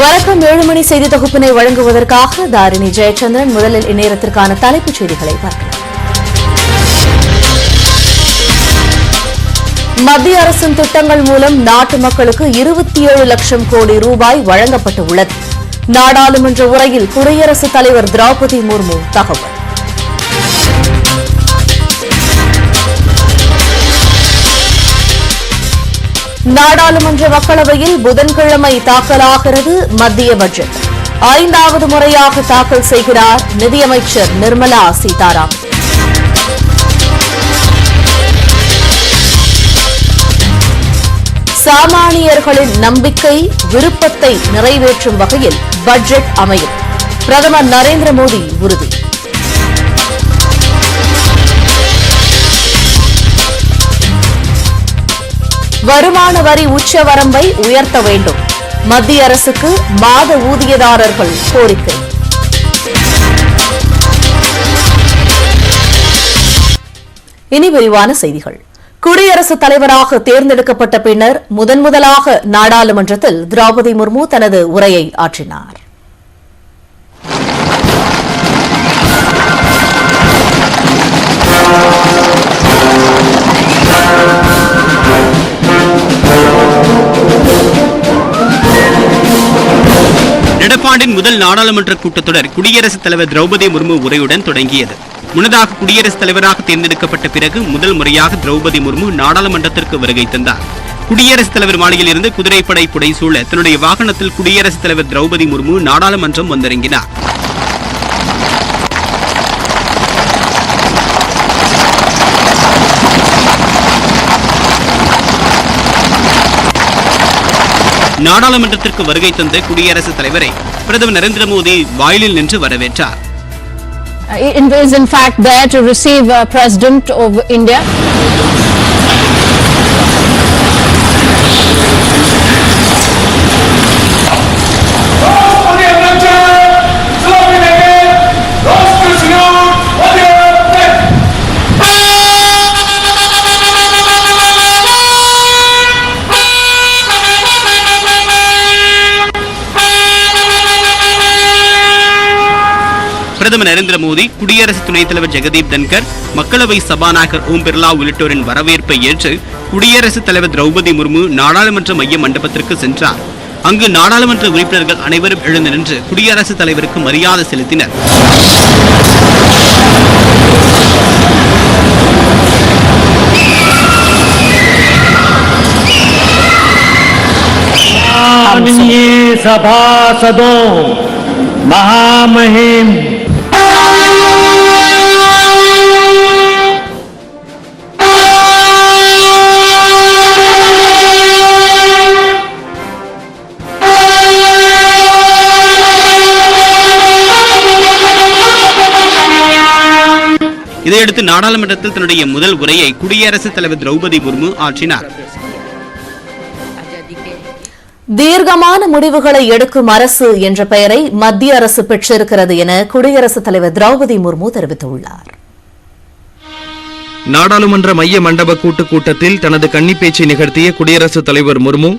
வணக்கம் 7 மணி செய்தி தொகுப்பினை வழங்குவதற்காக தாரிணி ஜெயச்சந்திரன். முதலில் இந்நேரத்திற்கான தலைப்புச் செய்திகளை பார்க்கலாம். மத்திய அரசின் திட்டங்கள் மூலம் நாட்டு மக்களுக்கு 27 லட்சம் கோடி ரூபாய் வழங்கப்பட்டுள்ளது. நாடாளுமன்ற உரையில் குடியரசுத் தலைவர் திரௌபதி முர்மு தகவல். நாடாளுமன்ற மக்களவையில் புதன்கிழமை தாக்கலாகிறது மத்திய பட்ஜெட். 5வது முறையாக தாக்கல் செய்கிறார் நிதியமைச்சர் நிர்மலா சீதாராமன். சாமானியர்களின் நம்பிக்கை விருப்பத்தை நிறைவேற்றும் வகையில் பட்ஜெட் அமையும். பிரதமர் நரேந்திர மோடி உறுதி. வருமான வரி உச்சவரம்பை உயர்த்த வேண்டும். மத்திய அரசுக்கு மாத ஊதியதாரர்கள் கோரிக்கை. இனி விரிவான செய்திகள். குடியரசுத் தலைவராக தேர்ந்தெடுக்கப்பட்ட பின்னர் முதன்முதலாக நாடாளுமன்றத்தில் திரௌபதி முர்மு தனது உரையை ஆற்றினார். நடப்பாண்டின் முதல் நாடாளுமன்ற கூட்டத்தொடர் குடியரசுத் தலைவர் திரௌபதி முர்மு உரையுடன் தொடங்கியது. முன்னதாக குடியரசுத் தலைவராக தேர்ந்தெடுக்கப்பட்ட பிறகு முதல் முறையாக திரௌபதி முர்மு நாடாளுமன்றத்திற்கு வருகை தந்தார். குடியரசுத் தலைவர் மாளிகையில் இருந்து குதிரைப்படை புடைசூழ தன்னுடைய வாகனத்தில் குடியரசுத் தலைவர் திரௌபதி முர்மு நாடாளுமன்றம் வந்திறங்கினார். நாடாளுமன்றத்திற்கு வருகை தந்த குடியரசுத் தலைவரை பிரதமர் நரேந்திர மோடி வாயிலில் நின்று வரவேற்றார். It is in fact there to receive President of India. பிரதமர் நரேந்திர மோடி, குடியரசு துணைத் தலைவர் ஜெகதீப் தன்கர், மக்களவை சபாநாயகர் ஓம் பிர்லா உள்ளிட்டோரின் வரவேற்பை ஏற்று குடியரசுத் தலைவர் திரௌபதி முர்மு நாடாளுமன்ற மைய மண்டபத்திற்கு சென்றார். அங்கு நாடாளுமன்ற உறுப்பினர்கள் அனைவரும் எழுந்து நின்று குடியரசுத் தலைவருக்கு மரியாதை செலுத்தினர். सभासदों, महामहिम இதையடுத்து நாடாளுமன்றத்தில் தன்னுடைய முதல் உரையை குடியரசுத் தலைவர் திரௌபதி முர்மு ஆற்றினார். தீர்க்கமான முடிவுகளை எடுக்கும் அரசு என்ற பெயரை மத்திய அரசு பெற்றிருக்கிறது என குடியரசுத் தலைவர் திரௌபதி முர்மு தெரிவித்துள்ளார். நாடாளுமன்ற மைய மண்டப கூட்டத்தில் தனது கன்னிப்பேச்சை நிகழ்த்திய குடியரசுத் தலைவர் முர்மு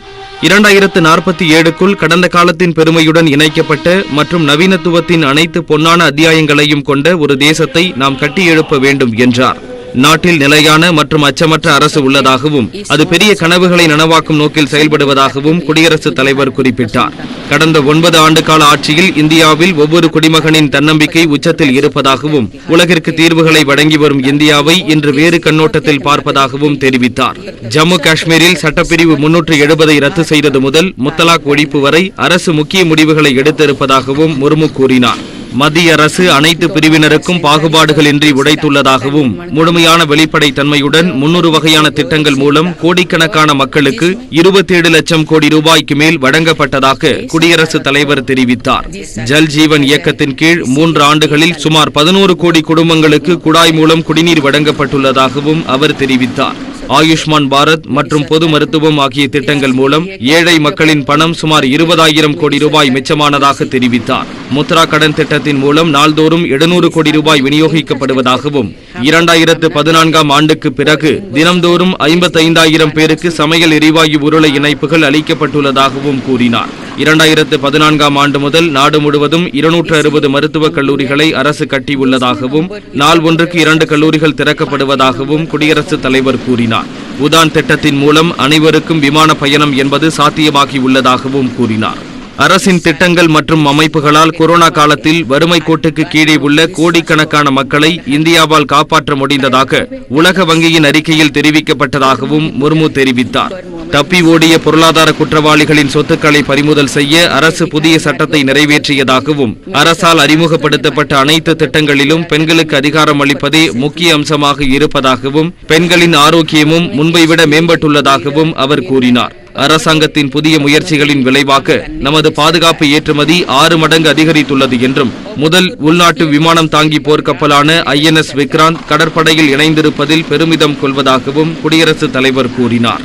2047க்குள் கடந்த காலத்தின் பெருமையுடன் இணைக்கப்பட்ட மற்றும் நவீனத்துவத்தின் அனைத்து பொன்னான அத்தியாயங்களையும் கொண்ட ஒரு தேசத்தை நாம் கட்டியெழுப்ப வேண்டும் என்றார். நாட்டில் நிலையான மற்றும் அச்சமற்ற அரசு உள்ளதாகவும் அது பெரிய கனவுகளை நனவாக்கும் நோக்கில் செயல்படுவதாகவும் குடியரசுத் தலைவர் குறிப்பிட்டார். கடந்த 9 ஆண்டுகால ஆட்சியில் இந்தியாவில் ஒவ்வொரு குடிமகனின் தன்னம்பிக்கை உச்சத்தில் இருப்பதாகவும் உலகிற்கு தீர்வுகளை வழங்கி வரும் இந்தியாவை இன்று வேறு கண்ணோட்டத்தில் பார்ப்பதாகவும் தெரிவித்தார். ஜம்மு காஷ்மீரில் சட்டப்பிரிவு 370 ரத்து செய்தது முதல் முத்தலாக் ஒழிப்பு வரை அரசு முக்கிய முடிவுகளை எடுத்திருப்பதாகவும் முர்மு கூறினார். மத்திய அரசு அனைத்து பிரிவினருக்கும் பாகுபாடுகளின்றி உழைத்துள்ளதாகவும் முழுமையான வெளிப்படைத் தன்மையுடன் 300 வகையான திட்டங்கள் மூலம் கோடிக்கணக்கான மக்களுக்கு 27 லட்சம் கோடி ரூபாய்க்கு மேல் வழங்கப்பட்டதாக குடியரசுத் தலைவர் தெரிவித்தார். ஜல் ஜீவன் இயக்கத்தின் கீழ் 3 ஆண்டுகளில் சுமார் 11 கோடி குடும்பங்களுக்கு குழாய் மூலம் குடிநீர் வழங்கப்பட்டுள்ளதாகவும் அவர் தெரிவித்தார். ஆயுஷ்மான் பாரத் மற்றும் பொது மருத்துவம் ஆகிய திட்டங்கள் மூலம் ஏழை மக்களின் பணம் சுமார் 20,000 கோடி ரூபாய் மிச்சமானதாக தெரிவித்தார். முத்ரா கடன் திட்டத்தின் மூலம் நாள்தோறும் 700 கோடி ரூபாய் விநியோகிக்கப்படுவதாகவும் 2014ஆம் ஆண்டுக்கு பிறகு தினம்தோறும் 55,000 பேருக்கு சமையல் எரிவாயு உருளை இணைப்புகள் அளிக்கப்பட்டுள்ளதாகவும் கூறினார். 2014ஆம் ஆண்டு முதல் நாடு முழுவதும் 260 மருத்துவக் கல்லூரிகளை அரசு கட்டியுள்ளதாகவும் நாள் ஒன்றுக்கு 2 கல்லூரிகள் திறக்கப்படுவதாகவும் குடியரசுத் தலைவர் கூறினார். உதான் திட்டத்தின் மூலம் அனைவருக்கும் விமான பயணம் என்பது சாத்தியமாகியுள்ளதாகவும் கூறினார். அரசின் திட்டங்கள் மற்றும் அமைப்புகளால் கொரோனா காலத்தில் வறுமை கோட்டுக்கு கீழே உள்ள கோடிக்கணக்கான மக்களை இந்தியாவால் காப்பாற்ற முடிந்ததாக உலக வங்கியின் அறிக்கையில் தெரிவிக்கப்பட்டதாகவும் முர்மு தெரிவித்தார். தப்பி ஓடிய பொருளாதார குற்றவாளிகளின் சொத்துக்களை பறிமுதல் செய்ய அரசு புதிய சட்டத்தை நிறைவேற்றியதாகவும் அரசால் அறிமுகப்படுத்தப்பட்ட அனைத்து திட்டங்களிலும் பெண்களுக்கு அதிகாரம் அளிப்பதே முக்கிய அம்சமாக இருப்பதாகவும் பெண்களின் ஆரோக்கியமும் முன்பை விட மேம்பட்டுள்ளதாகவும் அவர் கூறினார். அரசாங்கத்தின் புதிய முயற்சிகளின் விளைவாக நமது பாதுகாப்பு ஏற்றுமதி 6 மடங்கு அதிகரித்துள்ளது என்றும் முதல் உள்நாட்டு விமானம் தாங்கி போர்க்கப்பலான INS விக்ராந்த் கடற்படையில் இணைந்திருப்பதில் பெருமிதம் கொள்வதாகவும் குடியரசுத் தலைவர் கூறினார்.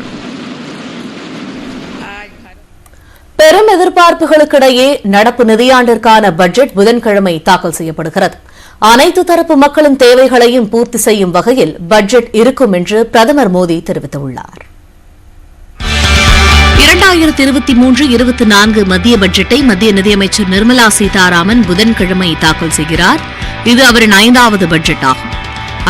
பெரும் எதிர்பார்ப்புகளுக்கிடையே நடப்பு நிதியாண்டிற்கான பட்ஜெட் புதன்கிழமை தாக்கல் செய்யப்படுகிறது. அனைத்து தரப்பு மக்களின் தேவைகளையும் பூர்த்தி செய்யும் வகையில் பட்ஜெட் இருக்கும் என்று பிரதமர் மோடி தெரிவித்துள்ளார். 2023-24 மத்திய பட்ஜெட்டை மத்திய நிதியமைச்சர் நிர்மலா சீதாராமன் புதன்கிழமை தாக்கல் செய்கிறார். இது அவரின் 5வது பட்ஜெட் ஆகும்.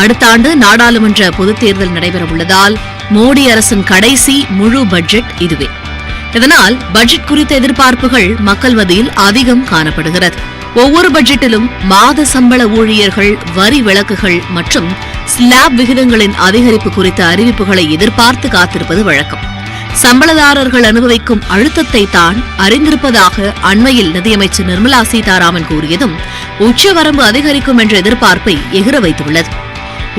அடுத்த ஆண்டு நாடாளுமன்ற பொதுத் தேர்தல் நடைபெறவுள்ளதால் மோடி அரசின் கடைசி முழு பட்ஜெட் இதுவே. இதனால் பட்ஜெட் குறித்த எதிர்பார்ப்புகள் மக்கள் மத்தியில் அதிகம் காணப்படுகிறது. ஒவ்வொரு பட்ஜெட்டிலும் மாத சம்பள ஊழியர்கள், வரி விலக்குகள் மற்றும் ஸ்லாப் விகிதங்களின் அதிகரிப்பு குறித்த அறிவிப்புகளை எதிர்பார்த்து காத்திருப்பது வழக்கம். சம்பளதாரர்கள் அனுபவிக்கும் அழுத்தத்தை தான் அறிந்திருப்பதாக அண்மையில் நிதியமைச்சர் நிர்மலா சீதாராமன் கூறியதும் உச்சவரம்பு அதிகரிக்கும் என்ற எதிர்பார்ப்பை எகிர வைத்துள்ளது.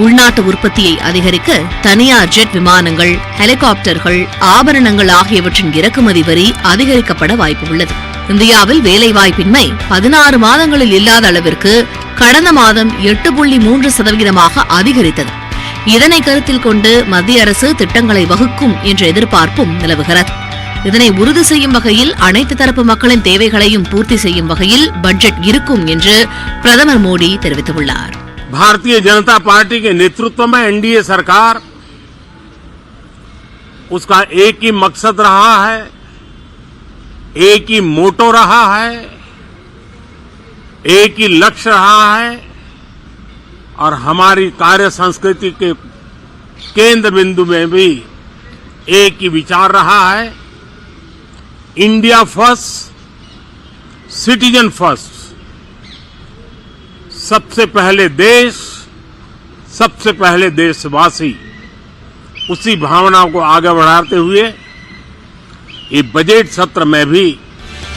உள்நாட்டு உற்பத்தியை அதிகரிக்க தனியார் ஜெட் விமானங்கள், ஹெலிகாப்டர்கள், ஆபரணங்கள் ஆகியவற்றின் இறக்குமதி வரி அதிகரிக்கப்பட வாய்ப்புள்ளது. இந்தியாவில் வேலைவாய்ப்பின்மை 16 மாதங்களில் இல்லாத அளவிற்கு கடந்த மாதம் 8.3% அதிகரித்தது. இதனை கருத்தில் கொண்டு மத்திய அரசு திட்டங்களை வகுக்கும் என்ற எதிர்பார்ப்பும் நிலவுகிறது. இதனை உறுதி செய்யும் வகையில் அனைத்து தரப்பு மக்களின் தேவைகளையும் பூர்த்தி செய்யும் வகையில் பட்ஜெட் இருக்கும் என்று பிரதமர் மோடி தெரிவித்துள்ளார். भारतीय जनता पार्टी के नेतृत्व में एनडीए सरकार, उसका एक ही मकसद रहा है, एक ही मोटो रहा है, एक ही लक्ष्य रहा है और हमारी कार्य संस्कृति के केंद्र बिंदु में भी एक ही विचार रहा है, इंडिया फर्स्ट, सिटीजन फर्स्ट। सबसे पहले देश, सबसे पहले देशवासी, उसी भावना को आगे बढ़ाते हुए ये बजट सत्र में भी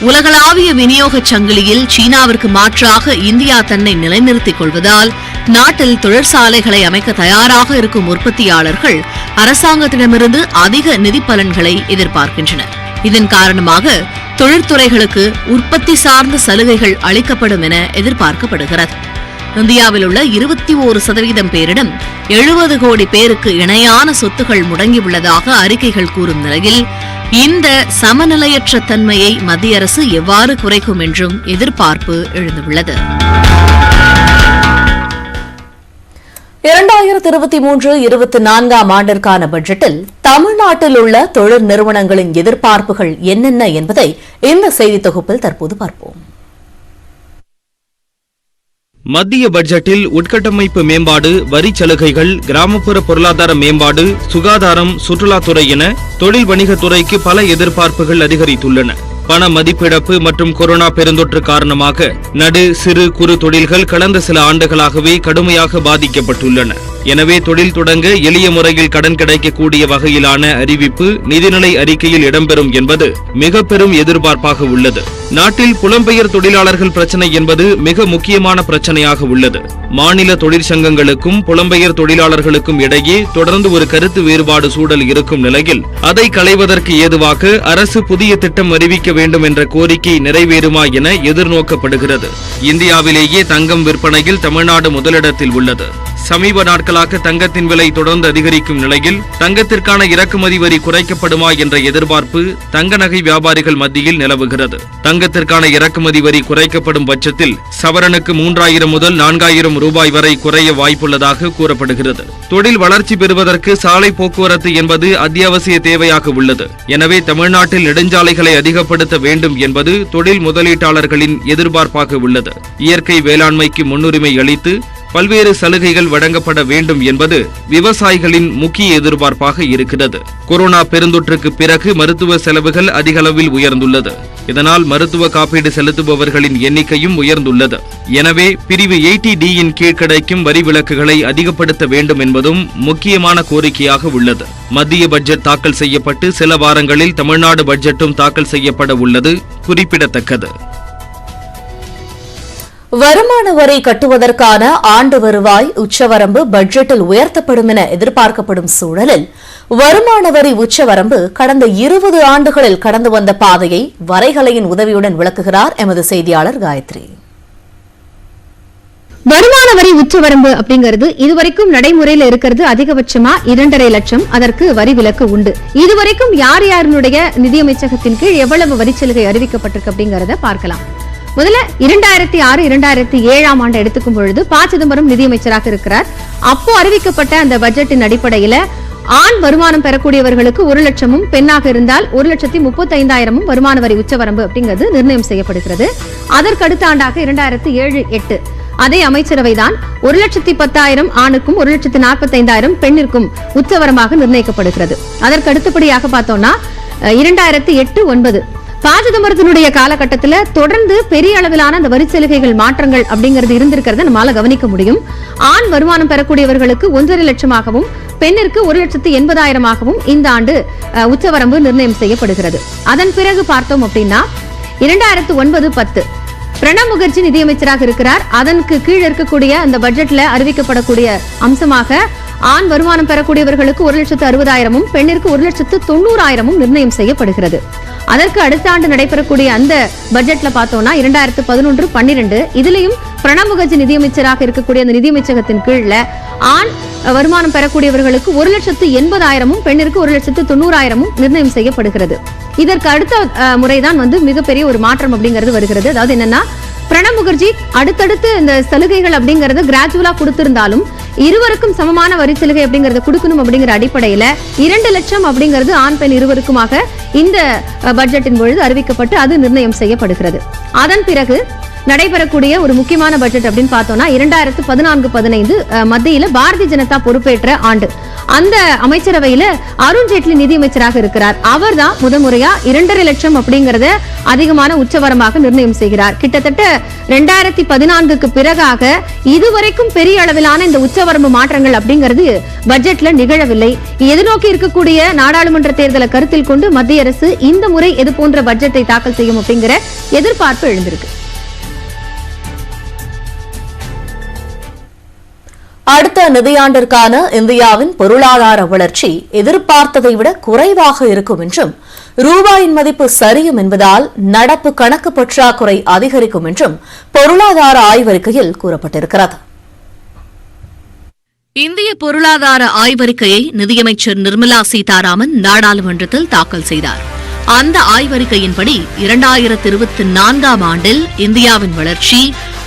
உலகளாவிய விநியோக சங்கிலியில் சீனாவிற்கு மாற்றாக இந்தியா தன்னை நிலைநிறுத்திக் கொள்வதால் நாட்டில் தொழிற்சாலைகளை அமைக்க தயாராக இருக்கும் உற்பத்தியாளர்கள் அரசாங்கத்திடமிருந்து அதிக நிதி பலன்களை எதிர்பார்க்கின்றனர். இதன் காரணமாக தொழிற்துறைகளுக்கு உற்பத்தி சார்ந்த சலுகைகள் அளிக்கப்படும் என எதிர்பார்க்கப்படுகிறது. இந்தியாவில் உள்ள 21% பேரிடம் 70 கோடி பேருக்கு இணையான சொத்துகள் முடங்கியுள்ளதாக அறிக்கைகள் கூறும் நிலையில் இந்த சமநிலையற்ற தன்மையை மத்திய அரசு எவ்வாறு குறைக்கும் என்றும் எதிர்பார்ப்பு எழுந்துள்ளது. 2023-24 ஆண்டிற்கான பட்ஜெட்டில் தமிழ்நாட்டில் உள்ள தொழில் நிறுவனங்களின் எதிர்பார்ப்புகள் என்னென்ன என்பதை இந்த செய்தி தொகுப்பில் தற்போது பார்ப்போம். மத்திய பட்ஜெட்டில் உட்கட்டமைப்பு மேம்பாடு, வரிச் சலுகைகள், கிராமப்புற பொருளாதார மேம்பாடு, சுகாதாரம், சுற்றுலாத்துறை என தொழில் வணிகத்துறைக்கு பல எதிர்பார்ப்புகள் அதிகரித்துள்ளன. பண மதிப்பிழப்பு மற்றும் கொரோனா பெருந்தொற்று காரணமாக நடு, சிறு, குறு தொழில்கள் கடந்த சில ஆண்டுகளாகவே கடுமையாக பாதிக்கப்பட்டுள்ளன. எனவே தொழில் தொடங்க எளிய முறையில் கடன் கிடைக்கக்கூடிய வகையிலான அறிவிப்பு நிதிநிலை அறிக்கையில் இடம்பெறும் என்பது மிக பெரும் எதிர்பார்ப்பாக உள்ளது. நாட்டில் புலம்பெயர் தொழிலாளர்கள் பிரச்சனை என்பது மிக முக்கியமான பிரச்சனையாக உள்ளது. மாநில தொழிற்சங்கங்களுக்கும் புலம்பெயர் தொழிலாளர்களுக்கும் இடையே தொடர்ந்து ஒரு கருத்து வேறுபாடு சூழல் இருக்கும் நிலையில் அதை களைவதற்கு ஏதுவாக அரசு புதிய திட்டம் அறிவிக்க வேண்டும் என்ற கோரிக்கை நிறைவேறுமா என எதிர்நோக்கப்படுகிறது. இந்தியாவிலேயே தங்கம் விற்பனையில் தமிழ்நாடு முதலிடத்தில் உள்ளது. சமீப நாட்களாக தங்கத்தின் விலை தொடர்ந்து அதிகரிக்கும் நிலையில் தங்கத்திற்கான இறக்குமதி வரி குறைக்கப்படுமா என்ற எதிர்பார்ப்பு தங்க நகை வியாபாரிகள் மத்தியில் நிலவுகிறது. தங்கத்திற்கான இறக்குமதி வரி குறைக்கப்படும் பட்சத்தில் சவரனுக்கு 3000 முதல் 4000 ரூபாய் வரை குறைய வாய்ப்புள்ளதாக கூறப்படுகிறது. தொழில் வளர்ச்சி பெறுவதற்கு சாலை போக்குவரத்து என்பது அத்தியாவசிய தேவையாக உள்ளது. எனவே தமிழ்நாட்டில் நெடுஞ்சாலைகளை அதிகப்படுத்த வேண்டும் என்பது தொழில் முதலீட்டாளர்களின் எதிர்பார்ப்பாக உள்ளது. இயற்கை வேளாண்மைக்கு முன்னுரிமை அளித்து பல்வேறு சலுகைகள் வழங்கப்பட வேண்டும் என்பது விவசாயிகளின் முக்கிய எதிர்பார்ப்பாக இருக்கிறது. கொரோனா பெருந்தொற்றுக்கு பிறகு மருத்துவ செலவுகள் அதிக அளவில் உயர்ந்துள்ளது. இதனால் மருத்துவ காப்பீடு செலுத்துபவர்களின் எண்ணிக்கையும் உயர்ந்துள்ளது. எனவே பிரிவு 80D கீழ் கிடைக்கும் வரி விலக்குகளை அதிகப்படுத்த வேண்டும் என்பதும் முக்கியமான கோரிக்கையாக உள்ளது. மத்திய பட்ஜெட் தாக்கல் செய்யப்பட்டு சில வாரங்களில் தமிழ்நாடு பட்ஜெட்டும் தாக்கல் செய்யப்பட உள்ளது குறிப்பிடத்தக்கது. வருமான வரி கட்டுவதற்கான ஆண்டு வருவாய் உச்சவரம்பு பட்ஜெட்டில் உயர்த்தப்படும் என எதிர்பார்க்கப்படும் சூழலில் வருமான வரி உச்சவரம்பு கடந்த 20 ஆண்டுகளில் கடந்து வந்த பாதையை வரைகலையின் உதவியுடன் விளக்குகிறார் எமது செய்தியாளர் காயத்ரி. வருமான வரி உச்சவரம்பு அப்படிங்கிறது இதுவரைக்கும் நடைமுறையில் இருக்கிறது அதிகபட்சமா 2.5 லட்சம். அதற்கு வரி விலக்கு உண்டு. இதுவரைக்கும் யார் யாருடைய நிதியமைச்சகத்தின் கீழ் எவ்வளவு வரிச்சலுகை அறிவிக்கப்பட்டிருக்கு அப்படிங்கறத பார்க்கலாம். முதல்ல 2006-2007 ஆண்டு எடுத்துக்கும் பொழுது ப. சிதம்பரம் நிதியமைச்சராக இருக்கிறார். அப்போ அறிவிக்கப்பட்ட அந்த பட்ஜெட்டின் அடிப்படையில ஆண் வருமானம் பெறக்கூடியவர்களுக்கு 1 லட்சமும், பெண்ணாக இருந்தால் 1,35,000 வருமான வரி உச்சவரம்பு அப்படிங்கிறது நிர்ணயம் செய்யப்படுகிறது. அதற்கு அடுத்த ஆண்டாக 2007-8 அதே அமைச்சரவைதான் 1,10,000 ஆணுக்கும் 1,45,000 பெண்ணிற்கும் உச்சவரமாக நிர்ணயிக்கப்படுகிறது. அதற்கு அடுத்தபடியாக பார்த்தோம்னா 2008-9 ப. சிதம்பரத்தினுடைய காலகட்டத்தில் தொடர்ந்து பெரிய அளவிலான அந்த வரி சலுகைகள் மாற்றங்கள் அப்படிங்கிறது இருந்திருக்கிறத நம்மால கவனிக்க முடியும். ஆண் வருமானம் பெறக்கூடியவர்களுக்கு 1.5 லட்சமாகவும், பெண்ணிற்கு 1,80,000 இந்த ஆண்டு உச்சவரம்பு நிர்ணயம் செய்யப்படுகிறது. அதன் பிறகு பார்த்தோம் அப்படின்னா 2009-10 பிரணப் முகர்ஜி நிதியமைச்சராக இருக்கிறார். அதற்கு கீழ் இருக்கக்கூடிய அந்த பட்ஜெட்ல அறிவிக்கப்படக்கூடிய அம்சமாக ஆண் வருமானம் பெறக்கூடியவர்களுக்கு 1,60,000, பெண்ணிற்கு 1,90,000 நிர்ணயம் செய்யப்படுகிறது. அதற்கு அடுத்த ஆண்டு நடைபெறக்கூடிய அந்த பட்ஜெட்ல பார்த்தோம்னா 2011-12 இதுலயும் பிரணப் முகர்ஜி நிதியமைச்சராக இருக்கக்கூடிய அந்த நிதியமைச்சகத்தின் கீழ்ல ஆண் வருமானம் பெறக்கூடியவர்களுக்கு 1,80,000, பெண்ணிற்கு 1,90,000 நிர்ணயம் செய்யப்படுகிறது. இதற்கு அடுத்த முறைதான் மிகப்பெரிய ஒரு மாற்றம் அப்படிங்கிறது வருகிறது. அதாவது என்னன்னா, பிரணப் முகர்ஜி அடுத்தடுத்து இந்த சலுகைகள் அப்படிங்கறது கிராஜுவலா கொடுத்திருந்தாலும் இருவருக்கும் சமமான வரி சலுகை அப்படிங்கறத கொடுக்கணும் அப்படிங்கிற அடிப்படையில 2 லட்சம் அப்படிங்கிறது ஆண் பெண் இருவருக்குமாக இந்த பட்ஜெட்டின் பொழுது அறிவிக்கப்பட்டு அது நிர்ணயம் செய்யப்படுகிறது. அதன் பிறகு நடைபெறக்கூடிய ஒரு முக்கியமான பட்ஜெட் அப்படின்னு பார்த்தோம்னா 2014-15 மத்தியில பாரதிய ஜனதா பொறுப்பேற்ற ஆண்டு. அந்த அமைச்சரவையில அருண்ஜேட்லி நிதியமைச்சராக இருக்கிறார். அவர் தான் முதன்முறையா 2.5 லட்சம் அப்படிங்கறத அதிகமான உச்சவரமாக நிர்ணயம் செய்கிறார். கிட்டத்தட்ட 2014க்கு பிறகாக இதுவரைக்கும் பெரிய அளவிலான இந்த உச்சவரம்பு மாற்றங்கள் அப்படிங்கிறது பட்ஜெட்ல நிகழவில்லை. எதிர்நோக்கி இருக்கக்கூடிய நாடாளுமன்ற தேர்தலை கருத்தில் கொண்டு மத்திய அரசு இந்த முறை இது போன்ற பட்ஜெட்டை தாக்கல் செய்யும் அப்படிங்கிற எதிர்பார்ப்பு எழுந்திருக்கு. அடுத்த நிதியாண்டிற்கான இந்தியாவின் பொருளாதார வளர்ச்சி எதிர்பார்த்ததை விட குறைவாக இருக்கும் என்றும், ரூபாயின் மதிப்பு சரியும் என்பதால் நடப்பு கணக்கு பற்றாக்குறை அதிகரிக்கும் என்றும் பொருளாதார ஆய்வறிக்கையில் கூறப்பட்டிருக்கிறது. இந்திய பொருளாதார ஆய்வறிக்கையை நிதியமைச்சர் நிர்மலா சீதாராமன் நாடாளுமன்றத்தில் தாக்கல் செய்தார். அந்த ஆய்வறிக்கையின்படி 2024 ஆண்டில் இந்தியாவின் வளர்ச்சி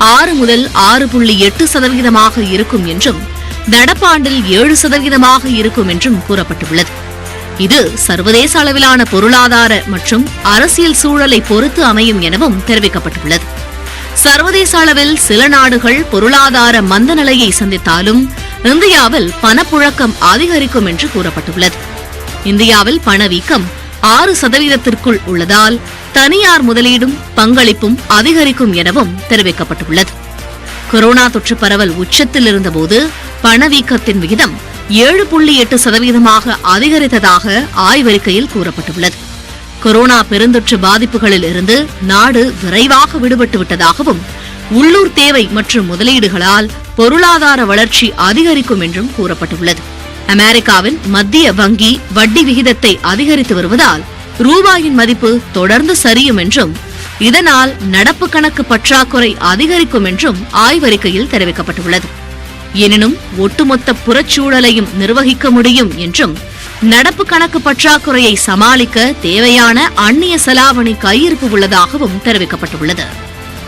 6 முதல் 6.8% இருக்கும் என்றும், நடப்பாண்டில் 7% இருக்கும் என்றும் கூறப்பட்டுள்ளது. இது சர்வதேச அளவிலான பொருளாதார மற்றும் அரசியல் சூழலை பொறுத்து அமையும் எனவும் தெரிவிக்கப்பட்டுள்ளது. சர்வதேச அளவில் சில நாடுகள் பொருளாதார மந்த நிலையை சந்தித்தாலும் இந்தியாவில் பணப்புழக்கம் அதிகரிக்கும் என்று கூறப்பட்டுள்ளது. இந்தியாவில் பணவீக்கம் 6%க்குள் உள்ளதால் தனியார் முதலீடும் பங்களிப்பும் அதிகரிக்கும் எனவும் தெரிவிக்கப்பட்டுள்ளது. கொரோனா தொற்று பரவல் உச்சத்தில் இருந்தபோது பணவீக்கத்தின் விகிதம் 7.8% அதிகரித்ததாக ஆய்வறிக்கையில் கூறப்பட்டுள்ளது. கொரோனா பெருந்தொற்று பாதிப்புகளில் இருந்து நாடு விரைவாக விடுபட்டு விட்டதாகவும், உள்ளூர் தேவை மற்றும் முதலீடுகளால் பொருளாதார வளர்ச்சி அதிகரிக்கும் என்றும் கூறப்பட்டுள்ளது. அமெரிக்காவின் மத்திய வங்கி வட்டி விகிதத்தை அதிகரித்து வருவதால் ரூபாயின் மதிப்பு தொடர்ந்து சரியும் என்றும், இதனால் நடப்பு கணக்கு பற்றாக்குறை அதிகரிக்கும் என்றும் ஆய்வறிக்கையில் தெரிவிக்கப்பட்டுள்ளது. எனினும் ஒட்டுமொத்த புறச்சூழலையும் நிர்வகிக்க முடியும் என்றும் நடப்பு கணக்கு பற்றாக்குறையை சமாளிக்க தேவையான அந்நிய செலாவணி கையிருப்பு உள்ளதாகவும் தெரிவிக்கப்பட்டுள்ளது.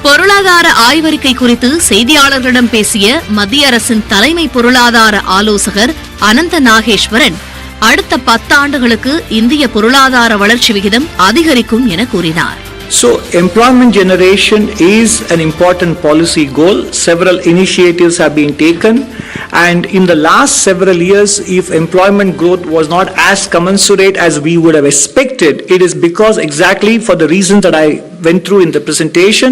பொருளாதார ஆய்வறிக்கை குறித்து செய்தியாளர்களிடம் பேசிய மத்திய அரசின் தலைமை பொருளாதார ஆலோசகர் அனந்த நாகேஸ்வரன் அடுத்த 10 ஆண்டுகளுக்கு இந்திய பொருளாதார வளர்ச்சி விகிதம் அதிகரிக்கும் என கூறினார். So employment generation is an important policy goal. Several initiatives have been taken, and in the last several years, if employment growth was not as commensurate as we would have expected, it is because exactly for the reasons that I went through in the presentation,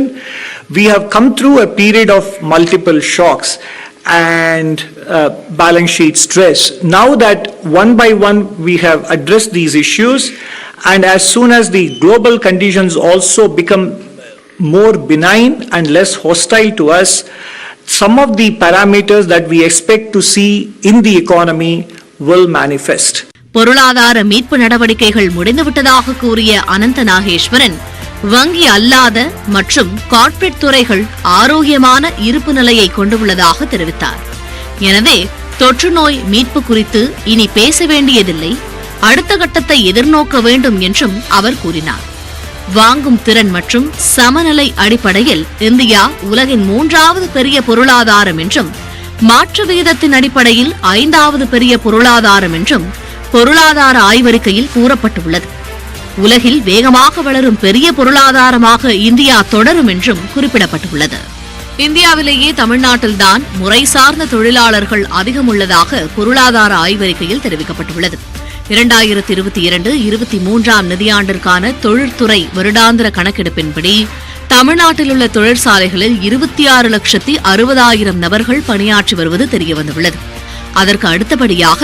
we have come through a period of multiple shocks and balance sheet stress. Now that one by one we have addressed these issues, and as soon as the global conditions also become more benign and less hostile to us, some of the parameters that we expect to see in the economy will manifest. பொருளாதார மீட்பு நடவடிக்கைகள் முடிந்துவிட்டதாக கூறிய அனந்த நாகேஸ்வரன் வங்கி அல்லாத மற்றும் corporate துறைகள் ஆரோக்கியமான இருப்பு நிலையை கொண்டுள்ளதாக தெரிவித்தார். எனவே தொற்று நோய் மீட்பு குறித்து இனி பேச வேண்டியதில்லை, அடுத்த கட்டத்தை எதிர்நோக்க வேண்டும் என்றும் அவர் கூறினார். வாங்கும் திறன் மற்றும் சமநிலை அடிப்படையில் இந்தியா உலகின் 3வது பெரிய பொருளாதாரம் என்றும் மாற்று விகிதத்தின் அடிப்படையில் 5வது பெரிய பொருளாதாரம் என்றும் பொருளாதார ஆய்வறிக்கையில் கூறப்பட்டுள்ளது. உலகில் வேகமாக வளரும் பெரிய பொருளாதாரமாக இந்தியா தொடரும் என்றும் குறிப்பிடப்பட்டுள்ளது. இந்தியாவிலேயே தமிழ்நாட்டில்தான் முறை சார்ந்த தொழிலாளர்கள் அதிகம் உள்ளதாக பொருளாதார ஆய்வறிக்கையில் தெரிவிக்கப்பட்டுள்ளது. 2022-23 நிதியாண்டிற்கான தொழிற்துறை வருடாந்திர கணக்கெடுப்பின்படி தமிழ்நாட்டில் உள்ள தொழிற்சாலைகளில் 26,60,000 நபர்கள் பணியாற்றி வருவது தெரியவந்துள்ளது. அதற்கு அடுத்தபடியாக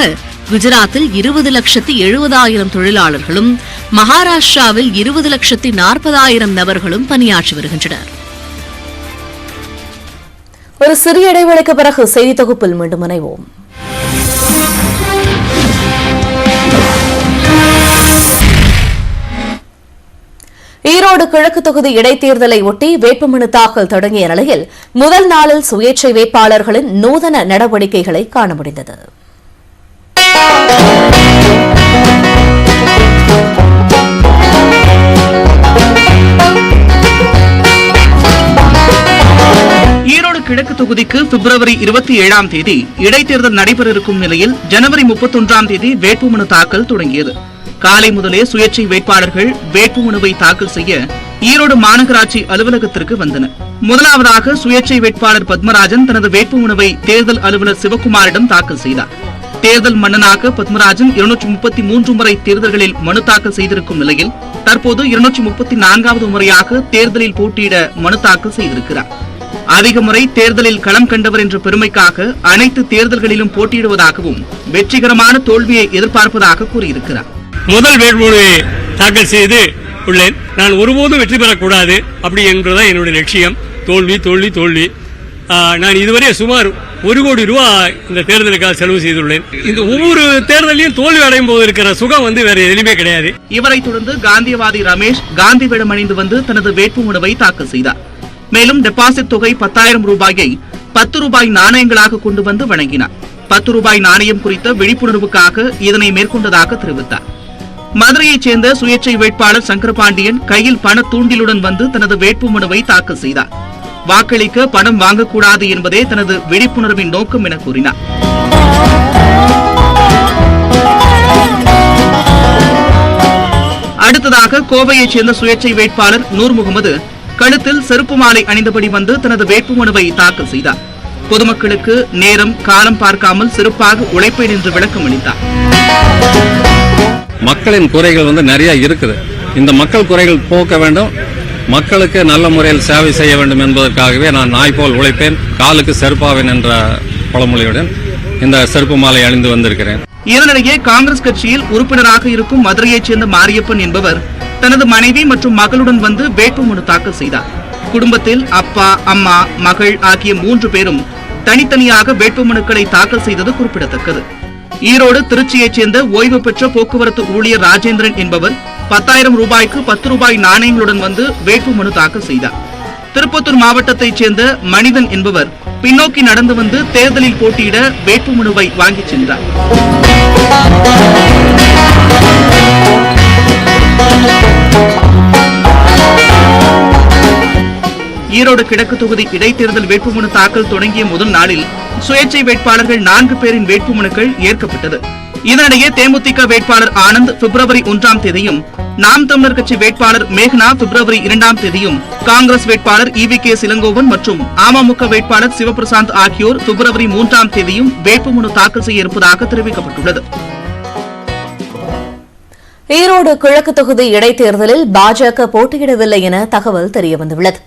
குஜராத்தில் 20,70,000 தொழிலாளர்களும், மகாராஷ்டிராவில் 20,40,000 நபர்களும் பணியாற்றி வருகின்றனர். ஒரு சிறிய இடைவெளிக்கு பிறகு செய்தி தொகுப்பில் மீண்டும் இணைவோம். ஈரோடு கிழக்கு தொகுதி இடைத்தேர்தலை ஒட்டி வேட்புமனு தாக்கல் தொடங்கிய நிலையில் முதல் நாளில் சுயேட்சை வேட்பாளர்களின் நூதன நடவடிக்கைகளை காண முடிந்தது. ஈரோடு கிழக்கு தொகுதிக்கு பிப்ரவரி 27ஆம் தேதி இடைத்தேர்தல் நடைபெற இருக்கும் நிலையில் ஜனவரி 31ஆம் தேதி வேட்புமனு தாக்கல் தொடங்கியது. காலை முதலே சுயேட்சை வேட்பாளர்கள் வேட்புமனுவை தாக்கல் செய்ய ஈரோடு மாநகராட்சி அலுவலகத்திற்கு வந்தனர். முதலாவதாக சுயேட்சை வேட்பாளர் பத்மராஜன் தனது வேட்புமனுவை தேர்தல் அலுவலர் சிவக்குமாரிடம் தாக்கல் செய்தார். தேர்தல் மன்னனாக பத்மராஜன் 233 முறை தேர்தல்களில் மனு தாக்கல் செய்திருக்கும் நிலையில் தற்போது 234வது முறையாக தேர்தலில் போட்டியிட மனு தாக்கல் செய்திருக்கிறார். அதிக முறை தேர்தலில் களம் கண்டவர் என்ற பெருமைக்காக அனைத்து தேர்தல்களிலும் போட்டியிடுவதாகவும் வெற்றிகரமான தோல்வியை எதிர்பார்ப்பதாக கூறியிருக்கிறார். முதல் வேட்புமனுவை தாக்கல் செய்து உள்ளேன். நான் ஒருபோதும் வெற்றி பெறக்கூடாது அப்படி என்பதுதான் என்னுடைய லட்சியம். தோல்வி தோல்வி தோல்வி. நான் இதுவரை சுமார் 1 கோடி ரூபாய் இந்த தேர்தலுக்காக செலவு செய்துள்ளேன். இந்த ஒவ்வொரு தேர்தலையும் தோல்வி அடையும் போது இருக்கிற சுகம் வேற எதுவுமே கிடையாது. இவரை தொடர்ந்து காந்தியவாதி ரமேஷ் காந்தி வேடம் அணிந்து வந்து தனது வேட்புமனுவை தாக்கல் செய்தார். மேலும் டெபாசிட் தொகை 10,000 ரூபாயை 10 ரூபாய் நாணயங்களாக கொண்டு வந்து வழங்கினார். 10 ரூபாய் நாணயம் குறித்த விழிப்புணர்வுக்காக இதனை மேற்கொண்டதாக தெரிவித்தார். மதுரையைச் சேர்ந்த சுயேட்சை வேட்பாளர் சங்கரபாண்டியன் கையில் பண தூண்டிலுடன் வந்து தனது வேட்புமனுவை தாக்கல் செய்தார். வாக்களிக்க பணம் வாங்கக்கூடாது என்பதே தனது விழிப்புணர்வின் நோக்கம் என கூறினார். அடுத்ததாக கோவையைச் சேர்ந்த சுயேட்சை வேட்பாளர் நூர் முகமது கழுத்தில் செருப்பு மாலை அணிந்தபடி வந்து தனது வேட்புமனுவை தாக்கல் செய்தார். பொதுமக்களுக்கு நேரம் காலம் பார்க்காமல் சிறப்பாக உழைப்பேன் என்று விளக்கம் அளித்தார். மக்களின் குறைகள் நிறைய இருக்குது. இந்த மக்கள் குறைகள் போக்க வேண்டும், மக்களுக்கு நல்ல முறையில் சேவை செய்ய வேண்டும் என்பதற்காகவே நான் நாய் போல் உழைப்பேன், காலுக்கு செருப்பாவேன் என்ற பழமொழியுடன் இந்த செருப்பு மாலை அணிந்து வந்திருக்கிறேன். இதனிடையே காங்கிரஸ் கட்சியில் உறுப்பினராக இருக்கும் மதுரையைச் சேர்ந்த மாரியப்பன் என்பவர் தனது மனைவி மற்றும் மகளுடன் வந்து வேட்புமனு தாக்கல் செய்தார். குடும்பத்தில் அப்பா, அம்மா, மகள் ஆகிய 3 பேரும் தனித்தனியாக வேட்புமனுக்களை தாக்கல் செய்தது குறிப்பிடத்தக்கது. ஈரோடு திருச்சியைச் சேர்ந்த ஓய்வு பெற்ற போக்குவரத்து ஊழியர் ராஜேந்திரன் என்பவர் 10,000 ரூபாய்க்கு 10 ரூபாய் நாணயங்களுடன் வந்து வேட்புமனு தாக்கல் செய்தார். திருப்பத்தூர் மாவட்டத்தைச் சேர்ந்த மனிதன் என்பவர் பின்னோக்கி நடந்து வந்து தேர்தலில் போட்டியிட வேட்புமனுவை வாங்கிச் சென்றார். ஈரோடு கிழக்கு தொகுதி இடைத்தேர்தல் வேட்புமனு தாக்கல் தொடங்கிய முதல் நாளில் சுயேட்சை வேட்பாளர்கள் 4 பேரின் வேட்புமனுக்கள் ஏற்கப்பட்டது. இதனிடையே தேமுதிக வேட்பாளர் ஆனந்த் பிப்ரவரி 1ஆம் தேதியும், நாம் தமிழர் கட்சி வேட்பாளர் மேகனா பிப்ரவரி 2ஆம் தேதியும், காங்கிரஸ் வேட்பாளர் EVK இளங்கோவன் மற்றும் அமமுக வேட்பாளர் சிவபிரசாந்த் ஆகியோர் பிப்ரவரி 3ஆம் தேதியும் வேட்புமனு தாக்கல் செய்ய இருப்பதாக தெரிவிக்கப்பட்டுள்ளது. ஈரோடு கிழக்கு தொகுதி இடைத்தேர்தலில் பாஜக போட்டியிடவில்லை என தகவல் தெரியவந்துள்ளது.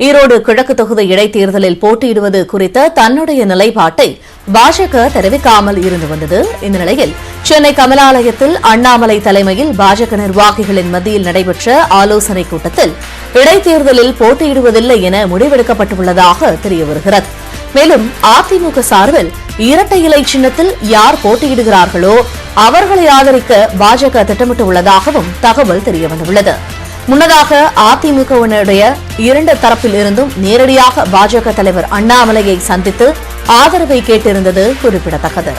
ஈரோடு கிழக்கு தொகுதி இடைத்தேர்தலில் போட்டியிடுவது குறித்த தன்னுடைய நிலைப்பாட்டை பாஜக தெரிவிக்காமல் இருந்து வந்தது. இந்த நிலையில் சென்னை கமலாலயத்தில் அண்ணாமலை தலைமையில் பாஜக நிர்வாகிகளின் மத்தியில் நடைபெற்ற ஆலோசனைக் கூட்டத்தில் இடைத்தேர்தலில் போட்டியிடுவதில்லை என முடிவெடுக்கப்பட்டுள்ளதாக தெரியவருகிறது. மேலும் அதிமுக சார்பில் இரட்டை இலை சின்னத்தில் யார் போட்டியிடுகிறார்களோ அவர்களை ஆதரிக்க பாஜக திட்டமிட்டுள்ளதாகவும் தகவல் தெரியவந்துள்ளது. முன்னதாக அதிமுகவினுடைய 2 தரப்பில் இருந்தும் நேரடியாக பாஜக தலைவர் அண்ணாமலையை சந்தித்து ஆதரவை கேட்டிருந்தது குறிப்பிடத்தக்கது.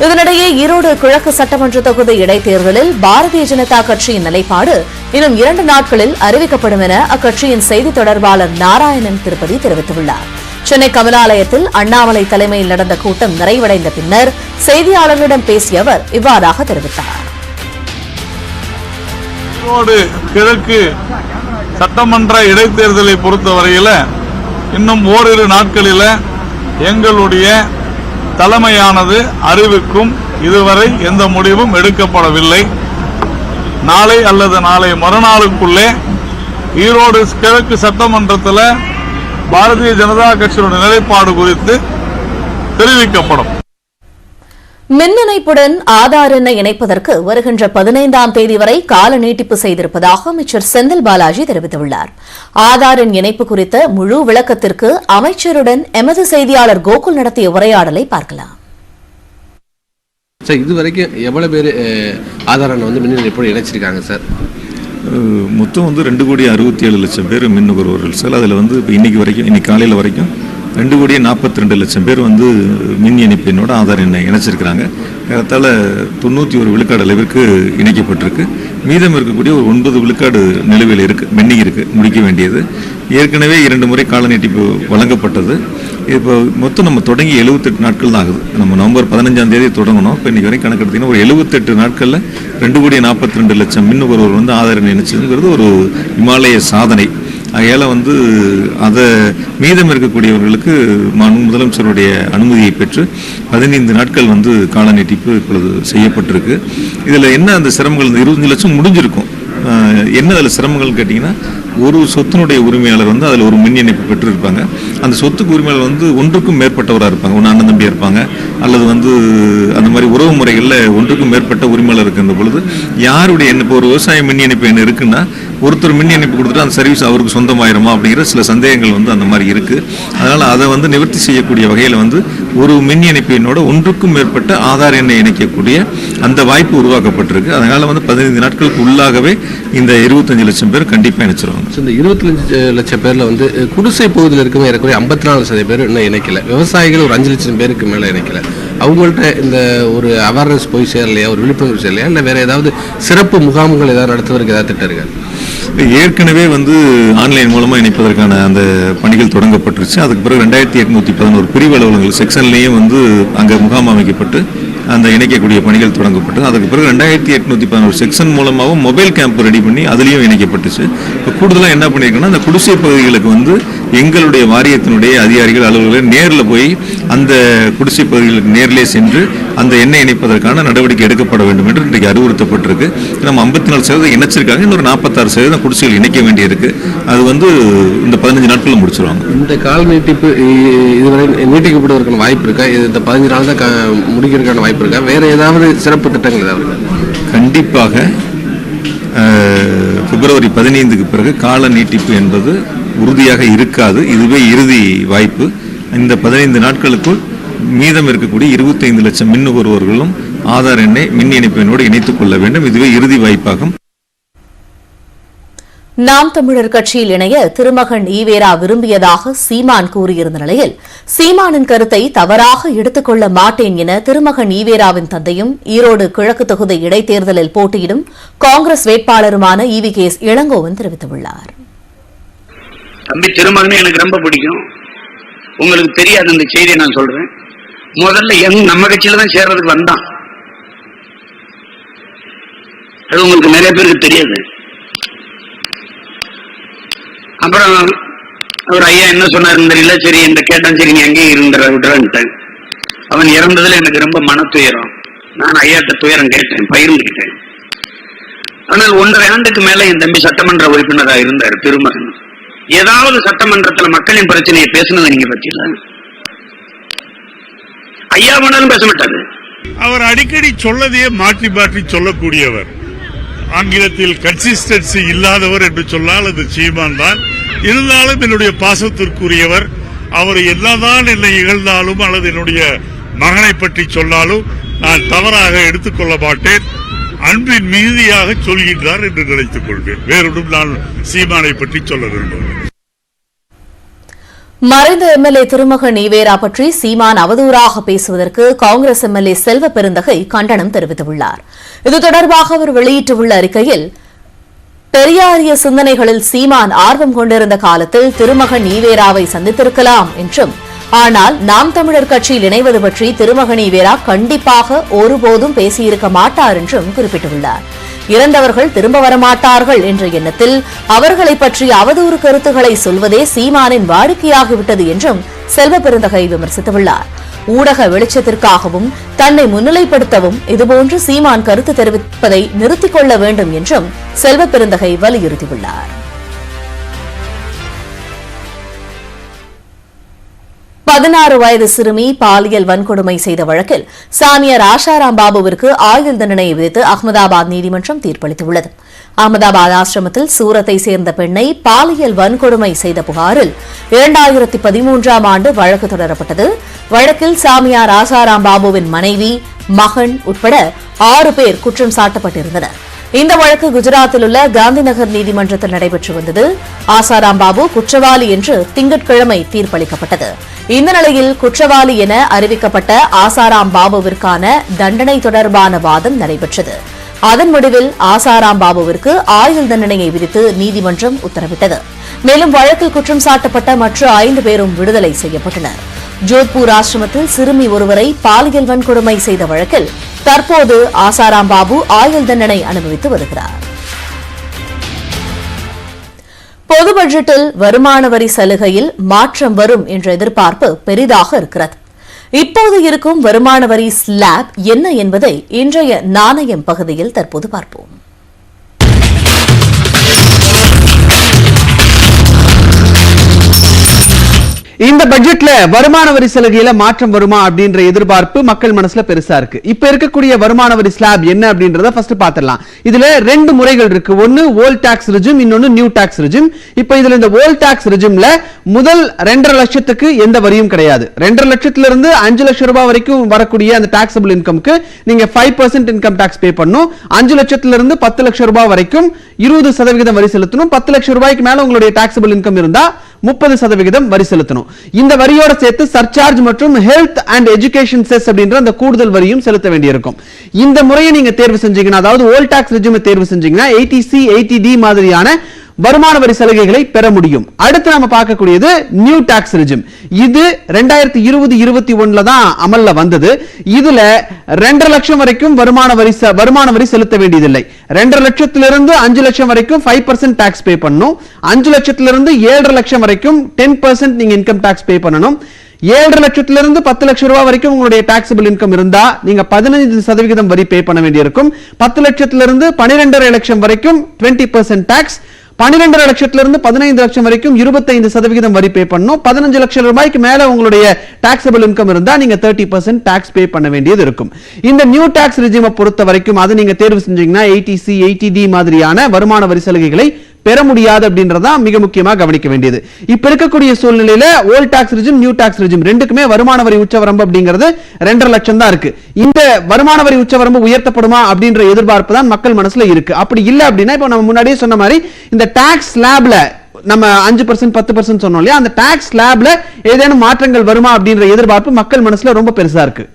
இதனிடையே ஈரோடு கிழக்கு சட்டமன்ற தொகுதி இடைத்தேர்தலில் பாரதிய ஜனதா கட்சியின் நிலைப்பாடு இன்னும் 2 நாட்களில் அறிவிக்கப்படும் என அக்கட்சியின் செய்தி தொடர்பாளர் நாராயணன் திருப்பதி தெரிவித்துள்ளார். சென்னை கமலாலயத்தில் அண்ணாமலை தலைமையில் நடந்த கூட்டம் நிறைவடைந்த பின்னர் செய்தியாளர்களிடம் பேசிய அவர் இவ்வாறாக தெரிவித்தார். ஈரோடு கிழக்கு சட்டமன்ற இடைத்தேர்தலை பொறுத்தவரையில் இன்னும் ஓரிரு நாட்களில் எங்களுடைய தலைமையானது அறிவிக்கும். இதுவரை எந்த முடிவும் எடுக்கப்படவில்லை. நாளை அல்லது நாளை மறுநாளுக்குள்ளே ஈரோடு கிழக்கு சட்டமன்றத்தில் பாரதிய ஜனதா கட்சியினுடைய நிலைப்பாடு குறித்து தெரிவிக்கப்படும். மின் இணைப்புடன் ஆதார் எண்ணை இணைப்பதற்கு வருகின்ற 15ஆம் தேதி வரை கால நீட்டிப்பு செய்திருப்பதாக அமைச்சர் செந்தில் பாலாஜி தெரிவித்துள்ளார். ஆதார் எண் இணைப்பு குறித்த முழு விளக்கத்திற்கு அமைச்சருடன் எமது செய்தியாளர் கோகுல் நடத்திய உரையாடலை பார்க்கலாம். சார், இதுவரைக்கும் எவ்வளவு பேர் ஆதார் எண்ணை மின் இணைப்போடு இணைச்சிருக்காங்க சார்? மொத்தம் 2,67,00,000 பேர் மின் நுகர்வோர்கள் சார். அதில் இன்னைக்கு வரைக்கும், இன்னைக்கு காலையில் வரைக்கும் 2,42,00,000 பேர் மின் இணைப்பினோட ஆதார் எண்ணை இணைச்சிருக்கிறாங்க. ஏறத்தாழ 91 விழுக்காடு அளவிற்கு இணைக்கப்பட்டிருக்கு. மீதம் இருக்கக்கூடிய ஒரு 9 விழுக்காடு நிலுவையில் இருக்குது, பெண்டிங் இருக்குது, முடிக்க வேண்டியது. ஏற்கனவே 2 முறை கால நீட்டிப்பு வழங்கப்பட்டது. இப்போ மொத்தம் நம்ம தொடங்கி 78 நாட்கள் தான் ஆகுது. நம்ம நவம்பர் 15ஆம் தேதி தொடங்கணும். இப்போ இன்னைக்கு வரைக்கும் கணக்கெடுத்தீங்கன்னா ஒரு 78 நாட்களில் 2,42,00,000 மின் நுகர்வோர் ஆதார் எண்ணை இணைச்சதுங்கிறது ஒரு இமாலய சாதனை. ஆகையால் அதை மீதம் இருக்கக்கூடியவர்களுக்கு முதலமைச்சருடைய அனுமதியை பெற்று 15 நாட்கள் கால நீட்டிப்பு இப்பொழுது செய்யப்பட்டிருக்கு. இதில் என்ன அந்த சிரமங்கள், 25 லட்சம் முடிஞ்சிருக்கும். என்ன அதில் சிரமங்கள் கேட்டிங்கன்னா, ஒரு சொத்தினுடைய உரிமையாளர் அதில் ஒரு மின் இணைப்பு பெற்றிருப்பாங்க. அந்த சொத்துக்கு உரிமையாளர் ஒன்றுக்கும் மேற்பட்டவராக இருப்பாங்க. ஒன்று அண்ணன் தம்பியாக இருப்பாங்க, அல்லது அந்த மாதிரி உறவு முறைகளில் ஒன்றுக்கும் மேற்பட்ட உரிமையாளர் இருக்கின்ற பொழுது யாருடைய எண்ணெய், இப்போ ஒரு விவசாய மின் இணைப்பு என்ன இருக்குன்னா, ஒருத்தர் மின் இணைப்பு கொடுத்துட்டு அந்த சர்வீஸ் அவருக்கு சொந்தமாயிருமா அப்படிங்கிற சில சந்தேகங்கள் அந்த மாதிரி இருக்குது. அதனால் அதை நிவர்த்தி செய்யக்கூடிய வகையில் ஒரு மின் இணைப்பினோட ஒன்றுக்கும் மேற்பட்ட ஆதார் எண்ணை இணைக்கக்கூடிய அந்த வாய்ப்பு உருவாக்கப்பட்டிருக்கு. அதனால் 15 நாட்களுக்கு உள்ளாகவே இந்த 25 லட்சம் பேர் கண்டிப்பாக இணைச்சிருவாங்க. இந்த 25 லட்சம் பேரில் குடிசை பகுதியில் இருக்கவங்க ஏறக்குறைய 54% பேர் இன்னும் இணைக்கல. விவசாயிகள் ஒரு 5 லட்சம் பேருக்கு மேலே இணைக்கல. அவங்கள்ட்ட இந்த ஒரு அவேர்னஸ் போய் சேரலையா, ஒரு விழிப்புணர்வு சேரலையா, இல்லை வேற ஏதாவது சிறப்பு முகாம்கள் ஏதாவது நடத்துவதற்கு ஏதாவது திட்டம் இருக்கா? ஏற்கனவே ஆன்லைன் மூலமாக இணைப்பதற்கான அந்த பணிகள் தொடங்கப்பட்டுருச்சு. அதுக்கு பிறகு 2811 பிரிவு அலுவலகங்கள் செக்ஷன்லேயும் அங்கே முகாம் அமைக்கப்பட்டு அந்த இணைக்கக்கூடிய பணிகள் தொடங்கப்பட்டது. அதுக்கு பிறகு 2811 செக்ஷன் மூலமாகவும் மொபைல் கேம்ப் ரெடி பண்ணி அதுலேயும் இணைக்கப்பட்டுச்சு. இப்போ கூடுதலாக என்ன பண்ணியிருக்கோன்னா, அந்த குடிசை பகுதிகளுக்கு எங்களுடைய வாரியத்தினுடைய அதிகாரிகள் அலுவலர்கள் நேரில் போய் அந்த குடிசை பகுதிகளுக்கு நேரிலே சென்று அந்த எண்ணெய் இணைப்பதற்கான நடவடிக்கை எடுக்கப்பட வேண்டும் என்று இன்றைக்கு அறிவுறுத்தப்பட்டிருக்கு. நம்ம 54% இணைச்சிருக்காங்க. இன்னொரு 46% குடிசைகள் இணைக்க வேண்டியிருக்கு. அது இந்த 15 நாட்களில் முடிச்சிருவாங்க. இந்த கால நீட்டிப்பு இதுவரை நீட்டிக்கப்படுவதற்கான வாய்ப்பு இருக்கா? இந்த 15 நாள் தான் முடிக்கிறதுக்கான வாய்ப்பு இருக்கா? வேற ஏதாவது சிறப்பு திட்டங்கள் ஏதாவது? கண்டிப்பாக பிப்ரவரி 15க்கு பிறகு கால நீட்டிப்பு என்பது உறுதியாக இருக்காது. இதுவே இறுதி வாய்ப்பு. இந்த 15 நாட்களுக்குள் மீதம் இருக்கக்கூடிய 25 லட்சம் மின் நுகர்வோர்களும் ஆதார் எண்ணை மின் இணைப்பினோடு இணைத்துக் கொள்ள வேண்டும். இதுவே இறுதி வாய்ப்பாகும். நாம் தமிழர் கட்சியில் இணைய திருமகன் ஈவேரா விரும்பியதாக சீமான் கூறியிருந்த நிலையில் சீமானின் கருத்தை தவறாக எடுத்துக் கொள்ள மாட்டேன் என திருமகன் ஈவேராவின் தந்தையும் ஈரோடு கிழக்கு தொகுதி இடைத்தேர்தலில் போட்டியிடும் காங்கிரஸ் வேட்பாளருமான EVKS இளங்கோவன் தெரிவித்துள்ளார். தம்பி திருமகனை எனக்கு ரொம்ப பிடிக்கும். உங்களுக்கு தெரியாது இந்த செய்தியை நான் சொல்றேன். முதல்ல நம்ம கட்சியில தான் சேர்றதுக்கு வந்தான். அது உங்களுக்கு நிறைய பேருக்கு தெரியாது. அப்புறம் அவர் ஐயா என்ன சொன்னார் தெரியல. சரி என்ற கேட்டான், சரி நீ அங்கேயே விட்டுறான்ட்டேன். அவன் இறந்ததுல எனக்கு ரொம்ப மன துயரம். நான் ஐயாட்ட துயரம் கேட்டேன், பகிர்ந்துக்கிட்டேன். ஆனால் 1.5 ஆண்டுக்கு மேல என் தம்பி சட்டமன்ற உறுப்பினராக இருந்தார் திருமகன். ஏதாவது சட்டமன்றத்துல மக்களின் பிரச்சனையை பேசுனதை நீங்க பத்தியில ஐயா வேணாலும் பேச மாட்டாரு. அவர் அடிக்கடி சொல்லதையே மாற்றி மாற்றி சொல்லக்கூடியவர். ஆங்கிலத்தில் கன்சிஸ்டன்சி இல்லாதவர் என்று சொன்னால் அது சீமான் தான். இருந்தாலும் என்னுடைய பாசத்திற்குரியவர். அவர் என்னதான் என்னை இகழ்ந்தாலும் அல்லது என்னுடைய மகனை பற்றி சொன்னாலும் நான் தவறாக எடுத்துக்கொள்ள மாட்டேன். அன்பின் மீதியாக சொல்கின்றார் என்று நினைத்துக் கொள்வேன். வேறொன்றும் நான் சீமானை பற்றி சொல்ல விரும்புகிறேன். மறைந்த MLA திருமகன் ஈவேரா பற்றி சீமான் அவதூறாக பேசுவதற்கு காங்கிரஸ் MLA செல்வ பெருந்தகை கண்டனம் தெரிவித்துள்ளார். இது தொடர்பாக அவர் வெளியிட்டுள்ள அறிக்கையில், பெரியாரிய சிந்தனைகளில் சீமான் ஆர்வம் கொண்டிருந்த காலத்தில் திருமகன் ஈவேராவை சந்தித்திருக்கலாம் என்றும், ஆனால் நாம் தமிழர் கட்சியில் இணைவது பற்றி திருமகன் ஈவேரா கண்டிப்பாக ஒருபோதும் பேசியிருக்க மாட்டார் என்றும் குறிப்பிட்டுள்ளார். இறந்தவர்கள் திரும்ப வரமாட்டார்கள் என்ற எண்ணத்தில் அவர்களை பற்றி அவதூறு கருத்துக்களை சொல்வதே சீமானின் வாடிக்கையாகிவிட்டது என்றும் செல்வ பெருந்தகை விமர்சித்துள்ளார். ஊடக வெளிச்சத்திற்காகவும் தன்னை முன்னிலைப்படுத்தவும் இதுபோன்று சீமான் கருத்து தெரிவிப்பதை நிறுத்திக் கொள்ள வேண்டும் என்றும் செல்வ பெருந்தகை வலியுறுத்தியுள்ளார். 16 வயது சிறுமி பாலியல் வன்கொடுமை செய்த வழக்கில் சாமியார் ஆஷாராம் பாபுவிற்கு ஆயுள் தண்டனை விதித்து அகமதாபாத் நீதிமன்றம் தீர்ப்பளித்துள்ளது. அகமதாபாத் ஆசிரமத்தில் சூரத்தை சேர்ந்த பெண்ணை பாலியல் வன்கொடுமை செய்த புகாரில் 2013ஆம் ஆண்டு வழக்கு தொடரப்பட்டது. வழக்கில் சாமியார் ஆஷாராம் பாபுவின் மனைவி, மகன் உட்பட 6 பேர் குற்றம் சாட்டப்பட்டிருந்தனர். இந்த வழக்கு குஜராத்தில் உள்ள காந்திநகர் நீதிமன்றத்தில் நடைபெற்று வந்தது. ஆசாராம் பாபு குற்றவாளி என்று திங்கட்கிழமை தீர்ப்பளிக்கப்பட்டது. இந்த நிலையில் குற்றவாளி என அறிவிக்கப்பட்ட ஆசாராம் பாபுவிற்கான தண்டனை தொடர்பான வாதம் நடைபெற்றது. அதன் முடிவில் ஆசாராம் பாபுவிற்கு ஆயுள் தண்டனையை விதித்து நீதிமன்றம் உத்தரவிட்டது. மேலும் வழக்கில் குற்றம் சாட்டப்பட்ட மற்ற 5 பேரும் விடுதலை செய்யப்பட்டனர். ஜோத்பூர் ஆசிரமத்தில் சிறுமி ஒருவரை பாலியல் வன்கொடுமை செய்த வழக்கில் தற்போது ஆசாராம் பாபு ஆயுள் தண்டனை அனுபவித்து வருகிறார். பொது பட்ஜெட்டில் வருமான வரி சலுகையில் மாற்றம் வரும் என்ற எதிர்பார்ப்பு பெரிதாக இருக்கிறது. இப்போது இருக்கும் வருமான வரி ஸ்லாப் என்ன என்பதை இன்றைய நாணயம் பகுதியில் தற்போது பார்ப்போம். இந்த பட்ஜெட்ல வருமான வரி சலுகையில மாற்றம் வருமா அப்படின்ற எதிர்பார்ப்பு மக்கள் மனசுல பெருசா இருக்கு. இப்ப இருக்கக்கூடிய வருமான வரி ஸ்லாப் என்ன அப்படின்றத ஃபர்ஸ்ட் பாத்திரலாம். இதுல 2 முறைகள் இருக்கு. ஒன்னு ஓல்ட் டாக்ஸ் ரெஜிம், இன்னொன்னு நியூ டாக்ஸ் ரெஜிம். இப்ப இதுல இந்த ஓல்ட் டாக்ஸ் ரெஜிம்ல முதல் 2.5 லட்சத்துக்கு எந்த வரியும் கிடையாது. 2.5 லட்சத்துல இருந்து 5 லட்சம் ரூபாய் வரைக்கும் வரக்கூடிய அந்த டாக்ஸபிள் இன்கம்க்கு நீங்க 5% இன்கம் டாக்ஸ் பே பண்ணணும். 5 லட்சத்துல இருந்து 10 லட்சம் ரூபாய் வரைக்கும் 20% வரி செலுத்தணும். 10 லட்சம் ரூபாய்க்கு மேல உங்களுடைய டாக்ஸபிள் இன்கம் இருந்தா 30% வரி செலுத்தணும். இந்த வரியோட சேர்த்து சர்சார்ஜ் மற்றும் ஹெல்த் அண்ட் எஜுகேஷன் செஸ் அப்படின்ற அந்த கூடுதல் வரியும் செலுத்த வேண்டியிருக்கும். இந்த முறையை நீங்க தேர்வு செஞ்சீங்கன்னா, அதாவது ஓல்ட் டாக்ஸ் ரெஜிமை தேர்வு செஞ்சீங்கன்னா 80C 80D மாதிரியான வருமான வரி சலுகைகளை பெற முடியும். அடுத்து நாம பார்க்கக்கூடியது நியூ டாக்ஸ் ரெஜிம். இது 2020-21 தான் அமல்ல வந்தது. இதுல 2.5 லட்சம் வரைக்கும் வருமான வரி செலுத்த வேண்டியதில்லை. 2.5 லட்சத்திலிருந்து 5 லட்சம் வரைக்கும் 5% டாக்ஸ் பே பண்ணணும். 5 லட்சத்திலிருந்து 7.5 லட்சம் வரைக்கும் 10% நீங்க இன்கம் டாக்ஸ் பே பண்ணணும். 7.5 லட்சத்திலிருந்து 10 லட்சம் ரூபாய் வரைக்கும் உங்களுடைய டாக்ஸபிள் இன்கம் இருந்தா நீங்க 15% வரி பே பண்ண வேண்டியிருக்கும். 10 லட்சத்திலிருந்து 12.5 லட்சம் வரைக்கும் 20% டாக்ஸ். 12.5 லட்சத்திலிருந்து 15 லட்சம் வரைக்கும் 25% வரி பே பண்ணணும். 15 லட்சம் ரூபாய்க்கு மேல உங்களுடைய டாக்ஸபிள் இன்கம் இருந்தா நீங்க 30% டாக்ஸ் பே பண்ண வேண்டியது இருக்கும். இந்த நியூ டாக்ஸ் ரெஜிமை பொறுத்த வரைக்கும் அது நீங்க தேர்வு செஞ்சீங்கன்னா 80C 80D மாதிரியான வருமான வரி சலுகைகளை பெற முடியாது அப்படின்றதான் மிக முக்கியமா கவனிக்க வேண்டியது. இப்ப இருக்கக்கூடிய சூழ்நிலையில old tax regime, new tax regime ரெண்டுக்குமே வருமான வரி உச்சவரம்பு அப்படிங்கிறது 2.5 லட்சம் தான் இருக்கு. இந்த வருமான வரி உச்சவரம்பு உயர்த்தப்படுமா அப்படின்ற எதிர்பார்ப்பு தான் மக்கள் மனசுல இருக்கு. அப்படி இல்ல அப்படின்னா இப்ப நம்ம முன்னாடியே சொன்ன மாதிரி இந்த டாக்ஸ் ஸ்லாப்ல நம்ம 5% 10% சொன்னோம் இல்லையா, அந்த டாக்ஸ் ஸ்லாப்ல ஏதேனும் மாற்றங்கள் வருமா அப்படின்ற எதிர்பார்ப்பு மக்கள் மனசுல ரொம்ப பெருசா இருக்கு.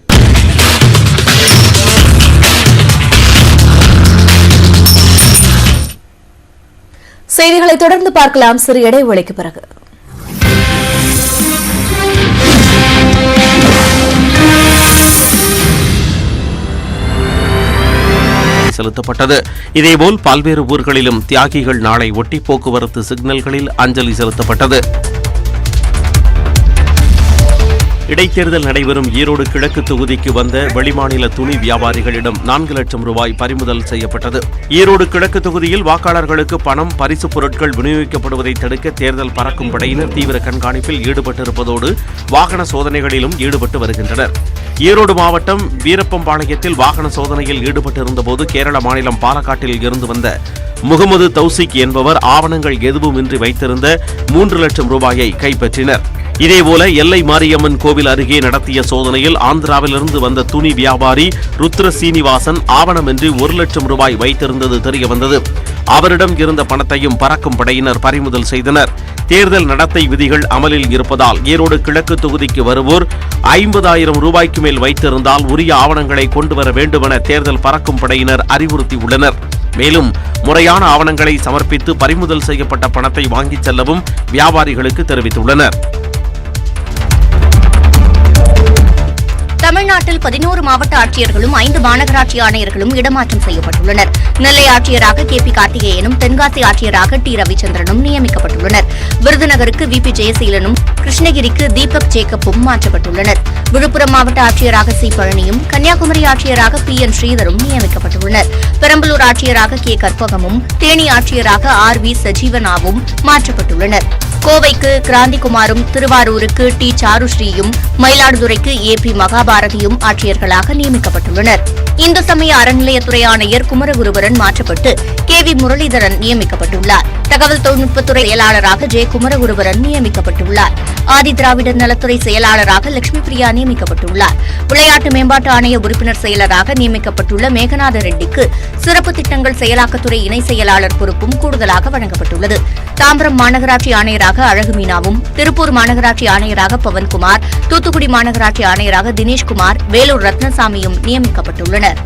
செய்திகளை தொடர்ந்து பார்க்கலாம் சிறு இடைவேளைக்கு பிறகு. செலுத்தப்பட்டது. இதேபோல் பல்வேறு ஊர்களிலும் தியாகிகள் நாளை ஒட்டி போக்குவரத்து சிக்னல்களில் அஞ்சலி செலுத்தப்பட்டது. இடைத்தேர்தல் நடைபெறும் ஈரோடு கிழக்கு தொகுதிக்கு வந்த வெளிமாநில துணி வியாபாரிகளிடம் 4 லட்சம் ரூபாய் பறிமுதல் செய்யப்பட்டது. ஈரோடு கிழக்கு தொகுதியில் வாக்காளர்களுக்கு பணம், பரிசு பொருட்கள் விநியோகிக்கப்படுவதை தடுக்க தேர்தல் பறக்கும் படையினர் தீவிர கண்காணிப்பில் ஈடுபட்டிருப்பதோடு வாகன சோதனைகளிலும் ஈடுபட்டு வருகின்றனர். ஈரோடு மாவட்டம் வீரப்பம்பாளையத்தில் வாகன சோதனையில் ஈடுபட்டிருந்தபோது கேரள மாநிலம் பாலக்காட்டில் இருந்து வந்த முகமது தௌசிக் என்பவர் ஆவணங்கள் எதுவுமின்றி வைத்திருந்த 3 லட்சம் ரூபாயை கைப்பற்றினர். இதேபோல எல்லை மாரியம்மன் கோவில் அருகே நடத்திய சோதனையில் ஆந்திராவிலிருந்து வந்த துணி வியாபாரி ருத்ர சீனிவாசன் ஆவணமின்றி 1 லட்சம் ரூபாய் வைத்திருந்தது தெரியவந்தது. அவரிடம் இருந்த பணத்தையும் பறக்கும் படையினர் பறிமுதல் செய்தனர். தேர்தல் நடத்தை விதிகள் அமலில் இருப்பதால் ஈரோடு கிழக்கு தொகுதிக்கு வருவோர் 50,000 ரூபாய்க்கு மேல் வைத்திருந்தால் உரிய ஆவணங்களை கொண்டு வர வேண்டுமென தேர்தல் பறக்கும் படையினர் அறிவுறுத்தியுள்ளனர். மேலும் முறையான ஆவணங்களை சமர்ப்பித்து பறிமுதல் செய்யப்பட்ட பணத்தை வாங்கிச் செல்லவும் வியாபாரிகளுக்கு தெரிவித்துள்ளனர். தமிழ்நாட்டில் 11 மாவட்ட ஆட்சியர்களும் 5 மாநகராட்சி ஆணையர்களும் இடமாற்றம் செய்யப்பட்டுள்ளனர். நெல்லை ஆட்சியராக KP கார்த்திகேயனும், தென்காசி ஆட்சியராக T ரவிச்சந்திரனும் நியமிக்கப்பட்டுள்ளனர். விருதுநகருக்கு VP ஜெயசீலனும், கிருஷ்ணகிரிக்கு தீபக் ஜேக்கப்பும் மாற்றப்பட்டுள்ளனர். விழுப்புரம் மாவட்ட ஆட்சியராக C பழனியும், கன்னியாகுமரி ஆட்சியராக PN ஸ்ரீதரும் நியமிக்கப்பட்டுள்ளனர். பெரம்பலூர் ஆட்சியராக K கற்பகமும், தேனி ஆட்சியராக RV சஜீவனாவும் மாற்றப்பட்டுள்ளனர். கோவைக்கு கிராந்திகுமாரும், திருவாரூருக்கு T சாருஸ்ரீயும், மயிலாடுதுறைக்கு AP மகாபாரதியும் ஆட்சியர்களாக நியமிக்கப்பட்டுள்ளனர். இந்து சமய அறநிலையத்துறை ஆணையர் குமரகுருபரன் மாற்றப்பட்டு KV முரளிதரன் நியமிக்கப்பட்டுள்ளார். தகவல் தொழில்நுட்பத்துறை செயலாளராக J குமரகுருபரன் நியமிக்கப்பட்டுள்ளார். ஆதி திராவிடர் நலத்துறை செயலாளராக லட்சுமி பிரியா நியமிக்கப்பட்டுள்ளார். விளையாட்டு மேம்பாட்டு ஆணைய உறுப்பினர் செயலராக நியமிக்கப்பட்டுள்ள மேகநாத ரெட்டிக்கு சிறப்பு திட்டங்கள் செயலாக்கத்துறை இணை செயலாளர் பொறுப்பும் கூடுதலாக வழங்கப்பட்டுள்ளது. தாம்பரம் மாநகராட்சி ஆணையராக அழகு மீனாவும், திருப்பூர் மாநகராட்சி ஆணையராக பவன்குமார், தூத்துக்குடி மாநகராட்சி ஆணையராக தினேஷ்குமார், வேலூர் ரத்னசாமியும் நியமிக்கப்பட்டுள்ளனர்.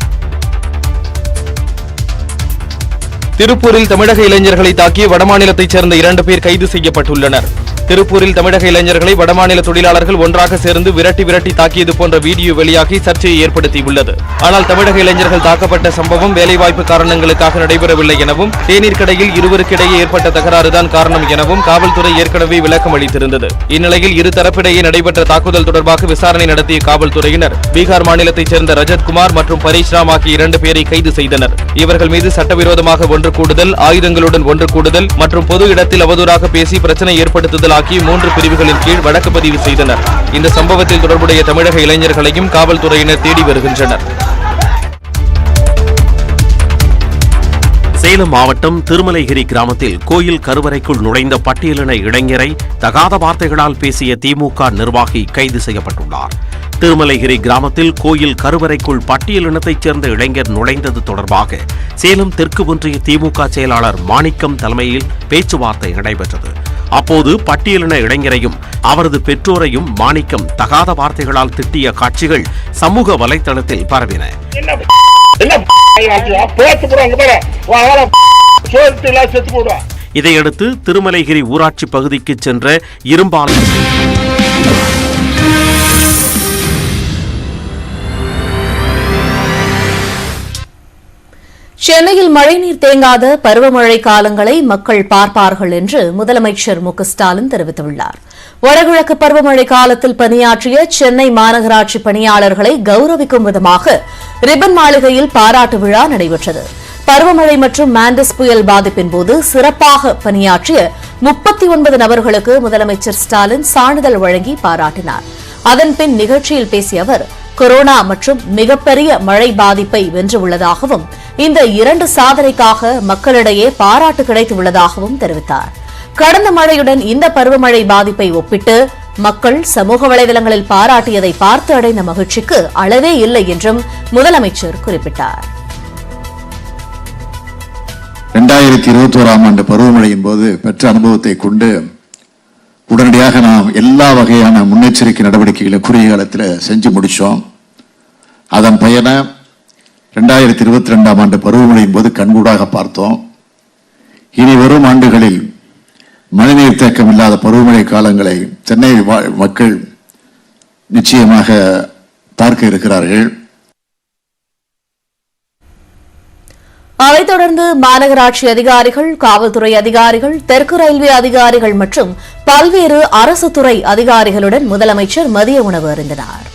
திருப்பூரில் தமிழக இளைஞர்களை தாக்கிய வடமாநிலத்தைச் சேர்ந்த 2 பேர் கைது செய்யப்பட்டுள்ளனர். திருப்பூரில் தமிழக இளைஞர்களை வடமாநில தொழிலாளர்கள் ஒன்றாக சேர்ந்து விரட்டி தாக்கியது போன்ற வீடியோ வெளியாகி சர்ச்சையை ஏற்படுத்தியுள்ளது. ஆனால் தமிழக இளைஞர்கள் தாக்கப்பட்ட சம்பவம் வேலைவாய்ப்பு காரணங்களுக்காக நடைபெறவில்லை எனவும், தேநீர் கடையில் இருவருக்கிடையே ஏற்பட்ட தகராறுதான் காரணம் எனவும் காவல்துறை ஏற்கனவே விளக்கம் அளித்திருந்தது. இந்நிலையில் இருதரப்பிடையே நடைபெற்ற தாக்குதல் தொடர்பாக விசாரணை நடத்திய காவல்துறையினர் பீகார் மாநிலத்தைச் சேர்ந்த ரஜத்குமார் மற்றும் பரேஷ்ராம் ஆகிய 2 பேரை கைது செய்தனர். இவர்கள் மீது சட்டவிரோதமாக ஒன்று கூடுதல், ஆயுதங்களுடன் ஒன்று கூடுதல் மற்றும் பொது இடத்தில் அவதூறாக பேசி பிரச்சனை ஏற்படுத்துதல் ஆகிய 3 பிரிவுகளின் கீழ் வழக்கு பதிவு செய்தனர். இந்த சம்பவத்தில் தொடர்புடைய தமிழக இளைஞர்களையும் காவல்துறையினர் தேடி வருகின்றனர். சேலம் மாவட்டம் திருமலைகிரி கிராமத்தில் கோயில் கருவறைக்குள் நுழைந்த பட்டியலின இளைஞரை தகாத வார்த்தைகளால் பேசிய திமுக நிர்வாகி கைது செய்யப்பட்டுள்ளார். திருமலைகிரி கிராமத்தில் கோயில் கருவறைக்குள் பட்டியலினத்தைச் சேர்ந்த இளைஞர் நுழைந்தது தொடர்பாக சேலம் தெற்கு ஒன்றிய திமுக செயலாளர் மாணிக்கம் தலைமையில் பேச்சுவார்த்தை நடைபெற்றது. அப்போது பட்டியலின இளைஞரையும் அவரது பெற்றோரையும் மாணிக்கம் தகாத வார்த்தைகளால் திட்டிய காட்சிகள் சமூக வலைதளத்தில் பரவின. இதையடுத்து திருமலைகிரி ஊராட்சி பகுதிக்கு சென்ற இரும்பாலை சென்னையில் மழைநீர் தேங்காத பருவமழை காலங்களை மக்கள் பார்ப்பார்கள் என்று முதலமைச்சர் மு க ஸ்டாலின் தெரிவித்துள்ளார். வடகிழக்கு பருவமழை காலத்தில் பணியாற்றிய சென்னை மாநகராட்சி பணியாளர்களை கௌரவிக்கும் விதமாக ரிப்பன் மாளிகையில் பாராட்டு விழா நடைபெற்றது. பருவமழை மற்றும் மாண்டஸ் புயல் பாதிப்பின் போது சிறப்பாக பணியாற்றிய 39 நபர்களுக்கு முதலமைச்சர் ஸ்டாலின் சான்றிதழ் வழங்கி பாராட்டினார். அதன்பின் நிகழ்ச்சியில் பேசிய அவர் கொரோனா மற்றும் மிகப்பெரிய மழை பாதிப்பை வென்றுள்ளதாகவும் இந்த 2 சாதனைக்காக மக்களிடையே பாராட்டு கிடைத்துள்ளதாகவும் தெரிவித்தார். கடந்த மழையுடன் இந்த பருவமழை பாதிப்பை ஒப்பிட்டு மக்கள் சமூக வலைதளங்களில் பாராட்டியதை பார்த்து அடைந்த மகிழ்ச்சிக்கு அளவே இல்லை என்றும் முதலமைச்சர் குறிப்பிட்டார். 2021ஆம் ஆண்டு பருவமழையின் போது பெற்ற அனுபவத்தை கொண்டு உடனடியாக நாம் எல்லா வகையான முன்னெச்சரிக்கை நடவடிக்கைகளை குறுகிய காலத்தில் செஞ்சு முடிச்சோம். அதன் பயனை 2022ஆம் ஆண்டு பருவமழையின் போது கண்கூடாக பார்த்தோம். இனி வரும் ஆண்டுகளில் மழைநீர் தேக்கம் இல்லாத பருவமழை காலங்களை சென்னை மக்கள் நிச்சயமாக பார்க்க இருக்கிறார்கள். அதைத் தொடர்ந்து மாநகராட்சி அதிகாரிகள், காவல்துறை அதிகாரிகள், தெற்கு ரயில்வே அதிகாரிகள் மற்றும் பல்வேறு அரசு துறை அதிகாரிகளுடன் முதலமைச்சர் மதிய உணவு அருந்தினார்.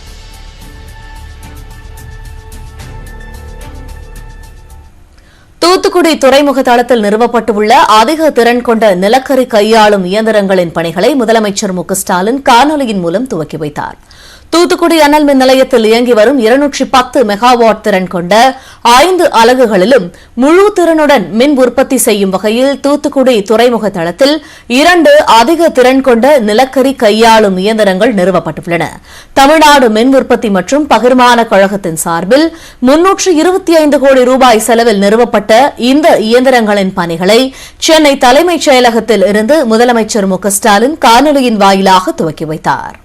தூத்துக்குடி துறைமுக தளத்தில் நிறுவப்பட்டுள்ள அதிக திறன் கொண்ட நிலக்கரி கையாளும் இயந்திரங்களின் பணிகளை முதலமைச்சர் மு க ஸ்டாலின் காணொலியின் மூலம் துவக்கி வைத்தார். தூத்துக்குடி அனல் மின் நிலையத்தில் இயங்கி வரும் 210 மெகாவாட் திறன் கொண்ட 5 அலகுகளிலும் முழு திறனுடன் மின் உற்பத்தி செய்யும் வகையில் தூத்துக்குடி துறைமுக தளத்தில் 2 அதிக திறன் கொண்ட நிலக்கரி கையாளும் இயந்திரங்கள் நிறுவப்பட்டுள்ளன. தமிழ்நாடு மின் உற்பத்தி மற்றும் பகிர்மான கழகத்தின் சார்பில் 325 கோடி ரூபாய் செலவில் நிறுவப்பட்ட இந்த இயந்திரங்களின் பணிகளை சென்னை தலைமைச் செயலகத்தில் இருந்து முதலமைச்சர் மு க ஸ்டாலின் காணொலியின் வாயிலாக துவக்கி வைத்தார்.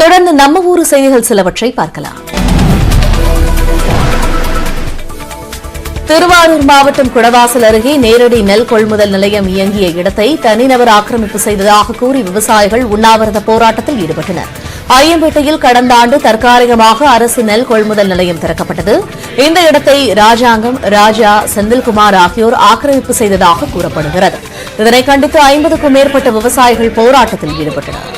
தொடர்ந்து நம்ம ஊர் செய்திகள் சிலவற்றை பார்க்கலாம். திருவாரூர் மாவட்டம் குடவாசல் அருகே நேரடி நெல் கொள்முதல் நிலையம் இயங்கிய இடத்தை தனிநபர் ஆக்கிரமிப்பு செய்ததாக கூறி விவசாயிகள் உண்ணாவிரத போராட்டத்தில் ஈடுபட்டனர். ஐயம்பேட்டையில் கடந்த ஆண்டு தற்காலிகமாக அரசு நெல் கொள்முதல் நிலையம் திறக்கப்பட்டது. இந்த இடத்தை ராஜாங்கம், ராஜா, செந்தில்குமார் ஆகியோர் ஆக்கிரமிப்பு செய்ததாக கூறப்படுகிறது. இதனை கண்டித்து 50க்கும் மேற்பட்ட விவசாயிகள் போராட்டத்தில் ஈடுபட்டனர்.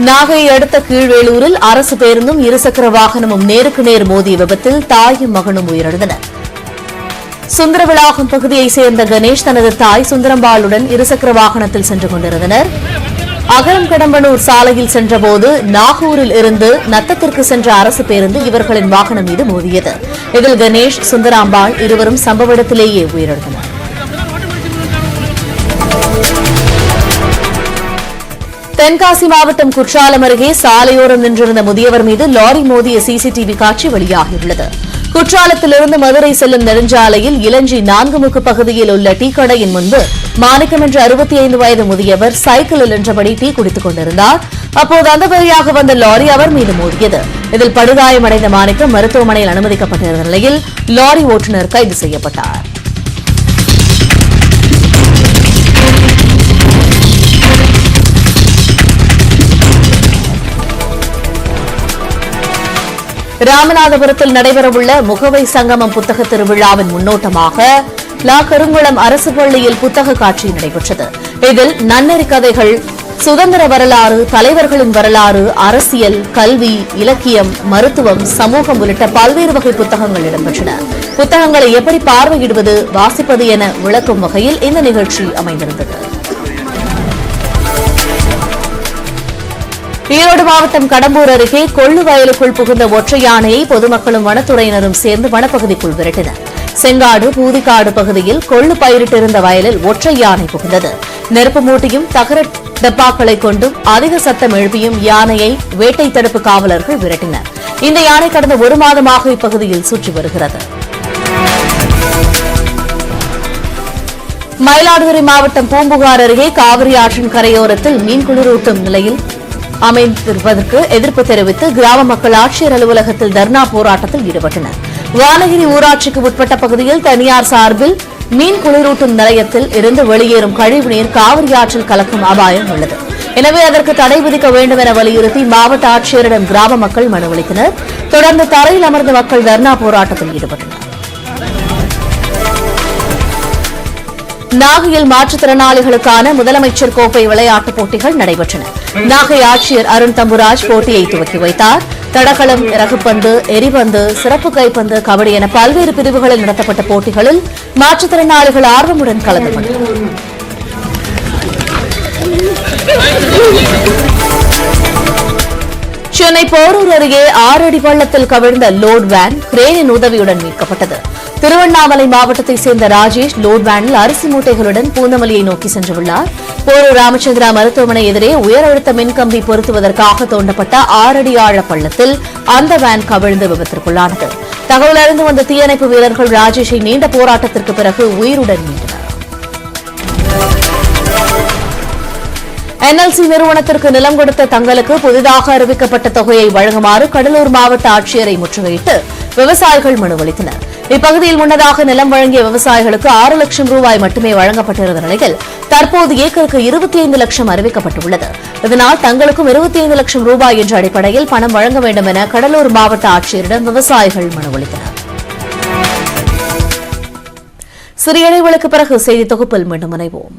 நாகையை அடுத்த கீழ்வேலூரில் அரசு பேருந்தும் இருசக்கர வாகனமும் நேருக்கு நேர் மோதிய விபத்தில் தாயும் மகனும் உயிரிழந்தனர். சுந்தரவிளாகம் பகுதியைச் சேர்ந்த கணேஷ் தனது தாய் சுந்தரம்பாளுடன் இருசக்கர வாகனத்தில் சென்று கொண்டிருந்தனர். அகரம் கடம்பனூர் சாலையில் சென்றபோது நாகூரில் இருந்து நத்தத்திற்கு சென்ற அரசு பேருந்து இவர்களின் வாகனம் மீது மோதியது. இதில் கணேஷ், சுந்தராம்பாள் இருவரும் சம்பவ இடத்திலேயே உயிரிழந்தனர். தென்காசி மாவட்டம் குற்றாலம் அருகே சாலையோரம் நின்றிருந்த முதியவர் மீது லாரி மோதிய சிசிடிவி காட்சி வெளியாகியுள்ளது. குற்றாலத்திலிருந்து மதுரை செல்லும் நெடுஞ்சாலையில் இளஞ்சி 4 முக்கு பகுதியில் உள்ள டீ கடையின் முன்பு மாணிக்கம் என்ற 65 வயது முதியவர் சைக்கிளில் நின்றபடி டீ குடித்துக் கொண்டிருந்தார். அப்போது அந்த வழியாக வந்த லாரி அவர் மீது மோதியது. இதில் படுகாயமடைந்த மாணிக்கம் மருத்துவமனையில் அனுமதிக்கப்பட்டிருந்த நிலையில் லாரி ஓட்டுநர் கைது செய்யப்பட்டார். ராமநாதபுரத்தில் நடைபெறவுள்ள முகவை சங்கமம் புத்தக திருவிழாவின் முன்னோட்டமாக கருங்குளம் அரசு பள்ளியில் புத்தக காட்சி நடைபெற்றது. இதில் நன்னெறி கதைகள், சுதந்திர வரலாறு, தலைவர்களின் வரலாறு, அரசியல், கல்வி, இலக்கியம், மருத்துவம், சமூகம் உள்ளிட்ட பல்வேறு வகை புத்தகங்கள் இடம்பெற்றன. புத்தகங்களை எப்படி பார்வையிடுவது, வாசிப்பது என விளக்கும் வகையில் இந்த நிகழ்ச்சி அமைந்திருந்தது. ஈரோடு மாவட்டம் கடம்பூர் அருகே கொள்ளு வயலுக்குள் புகுந்த ஒற்றை யானையை பொதுமக்களும் வனத்துறையினரும் சேர்ந்து வனப்பகுதிக்குள் விரட்டினர். செங்காடு, பூதிக்காடு பகுதியில் கொள்ளு பயிரிட்டிருந்த வயலில் ஒற்றை யானை புகுந்தது. நெருப்பு மூட்டியும் தகர டப்பாக்களை கொண்டும் அதிக சத்தம் எழுப்பியும் யானையை வேட்டை தடுப்பு காவலர்கள் விரட்டினர். இந்த யானை கடந்த 1 மாதமாக இப்பகுதியில் சுற்றி வருகிறது. மயிலாடுதுறை மாவட்டம் பூம்புகார் அருகே காவிரி ஆற்றின் கரையோரத்தில் மீன் குளிரூட்டும் நிலையில் அமைந்திருப்பதற்கு எதிர்ப்பு தெரிவித்து கிராம மக்கள் ஆட்சியர் அலுவலகத்தில் தர்ணா போராட்டத்தில் ஈடுபட்டனர். வானகிரி ஊராட்சிக்கு உட்பட்ட பகுதியில் தனியார் சார்பில் மீன் குளிரூட்டும் நிலையத்தில் இருந்து வெளியேறும் கழிவுநீர் காவிரி ஆற்றில் கலக்கும் அபாயம் உள்ளது. எனவே அதற்கு தடை விதிக்க வேண்டும் என வலியுறுத்தி மாவட்ட ஆட்சியரிடம் கிராம மக்கள் மனு அளித்தனர். தொடர்ந்து தரையில் அமர்ந்த மக்கள் தர்ணா போராட்டத்தில் ஈடுபட்டனர். நாகையில் மாற்றுத்திறனாளிகளுக்கான முதலமைச்சர் கோப்பை விளையாட்டுப் போட்டிகள் நடைபெற்றன. நாகை ஆட்சியர் அருண் தம்புராஜ் போட்டியை துவக்கி வைத்தார். தடகளம், இறகுப்பந்து, எரிபந்து, சிறப்பு கைப்பந்து, கபடி என பல்வேறு பிரிவுகளில் நடத்தப்பட்ட போட்டிகளில் மாற்றுத்திறனாளிகள் ஆர்வமுடன் கலந்து கொண்டனர். சென்னை போரூர் அருகே 6 அடி பள்ளத்தில் கவிழ்ந்த லோட் வேன் கிரேனின் உதவியுடன் மீட்கப்பட்டது. திருவண்ணாமலை மாவட்டத்தைச் சேர்ந்த ராஜேஷ் லோட் வேனில் அரிசி மூட்டைகளுடன் பூந்தமல்லியை நோக்கி சென்றுள்ளார். போரூர் ராமச்சந்திரா மருத்துவமனை எதிரே உயர் அழுத்த மின்கம்பி பொருத்துவதற்காக தோண்டப்பட்ட 6 அடி ஆழ பள்ளத்தில் அந்த வேன் கவிழ்ந்து விபத்திற்குள்ளானது. தகவல் அறிந்து வந்த தீயணைப்பு வீரர்கள் ராஜேஷை நீண்ட போராட்டத்திற்கு பிறகு உயிருடன் மீண்டனர். NLC நிறுவனத்திற்கு நிலம் கொடுத்த தங்களுக்கு புதிதாக அறிவிக்கப்பட்ட தொகையை வழங்குமாறு கடலூர் மாவட்ட ஆட்சியரை முற்றுகையிட்டு விவசாயிகள் மனு அளித்தனர். இப்பகுதியில் முன்னதாக நிலம் வழங்கிய விவசாயிகளுக்கு 6 லட்சம் ரூபாய் மட்டுமே வழங்கப்பட்டிருந்த நிலையில் தற்போது ஏக்கருக்கு 25 லட்சம் அறிவிக்கப்பட்டுள்ளது. இதனால் தங்களுக்கும் 25 லட்சம் ரூபாய் என்ற அடிப்படையில் பணம் வழங்க வேண்டும் என கடலூர் மாவட்ட ஆட்சியரிடம் விவசாயிகள் மனு அளித்தனர். சிறிய இடைவெளிக்கு பிறகு செய்தி தொகுப்பில் மீண்டும் இணைவோம்.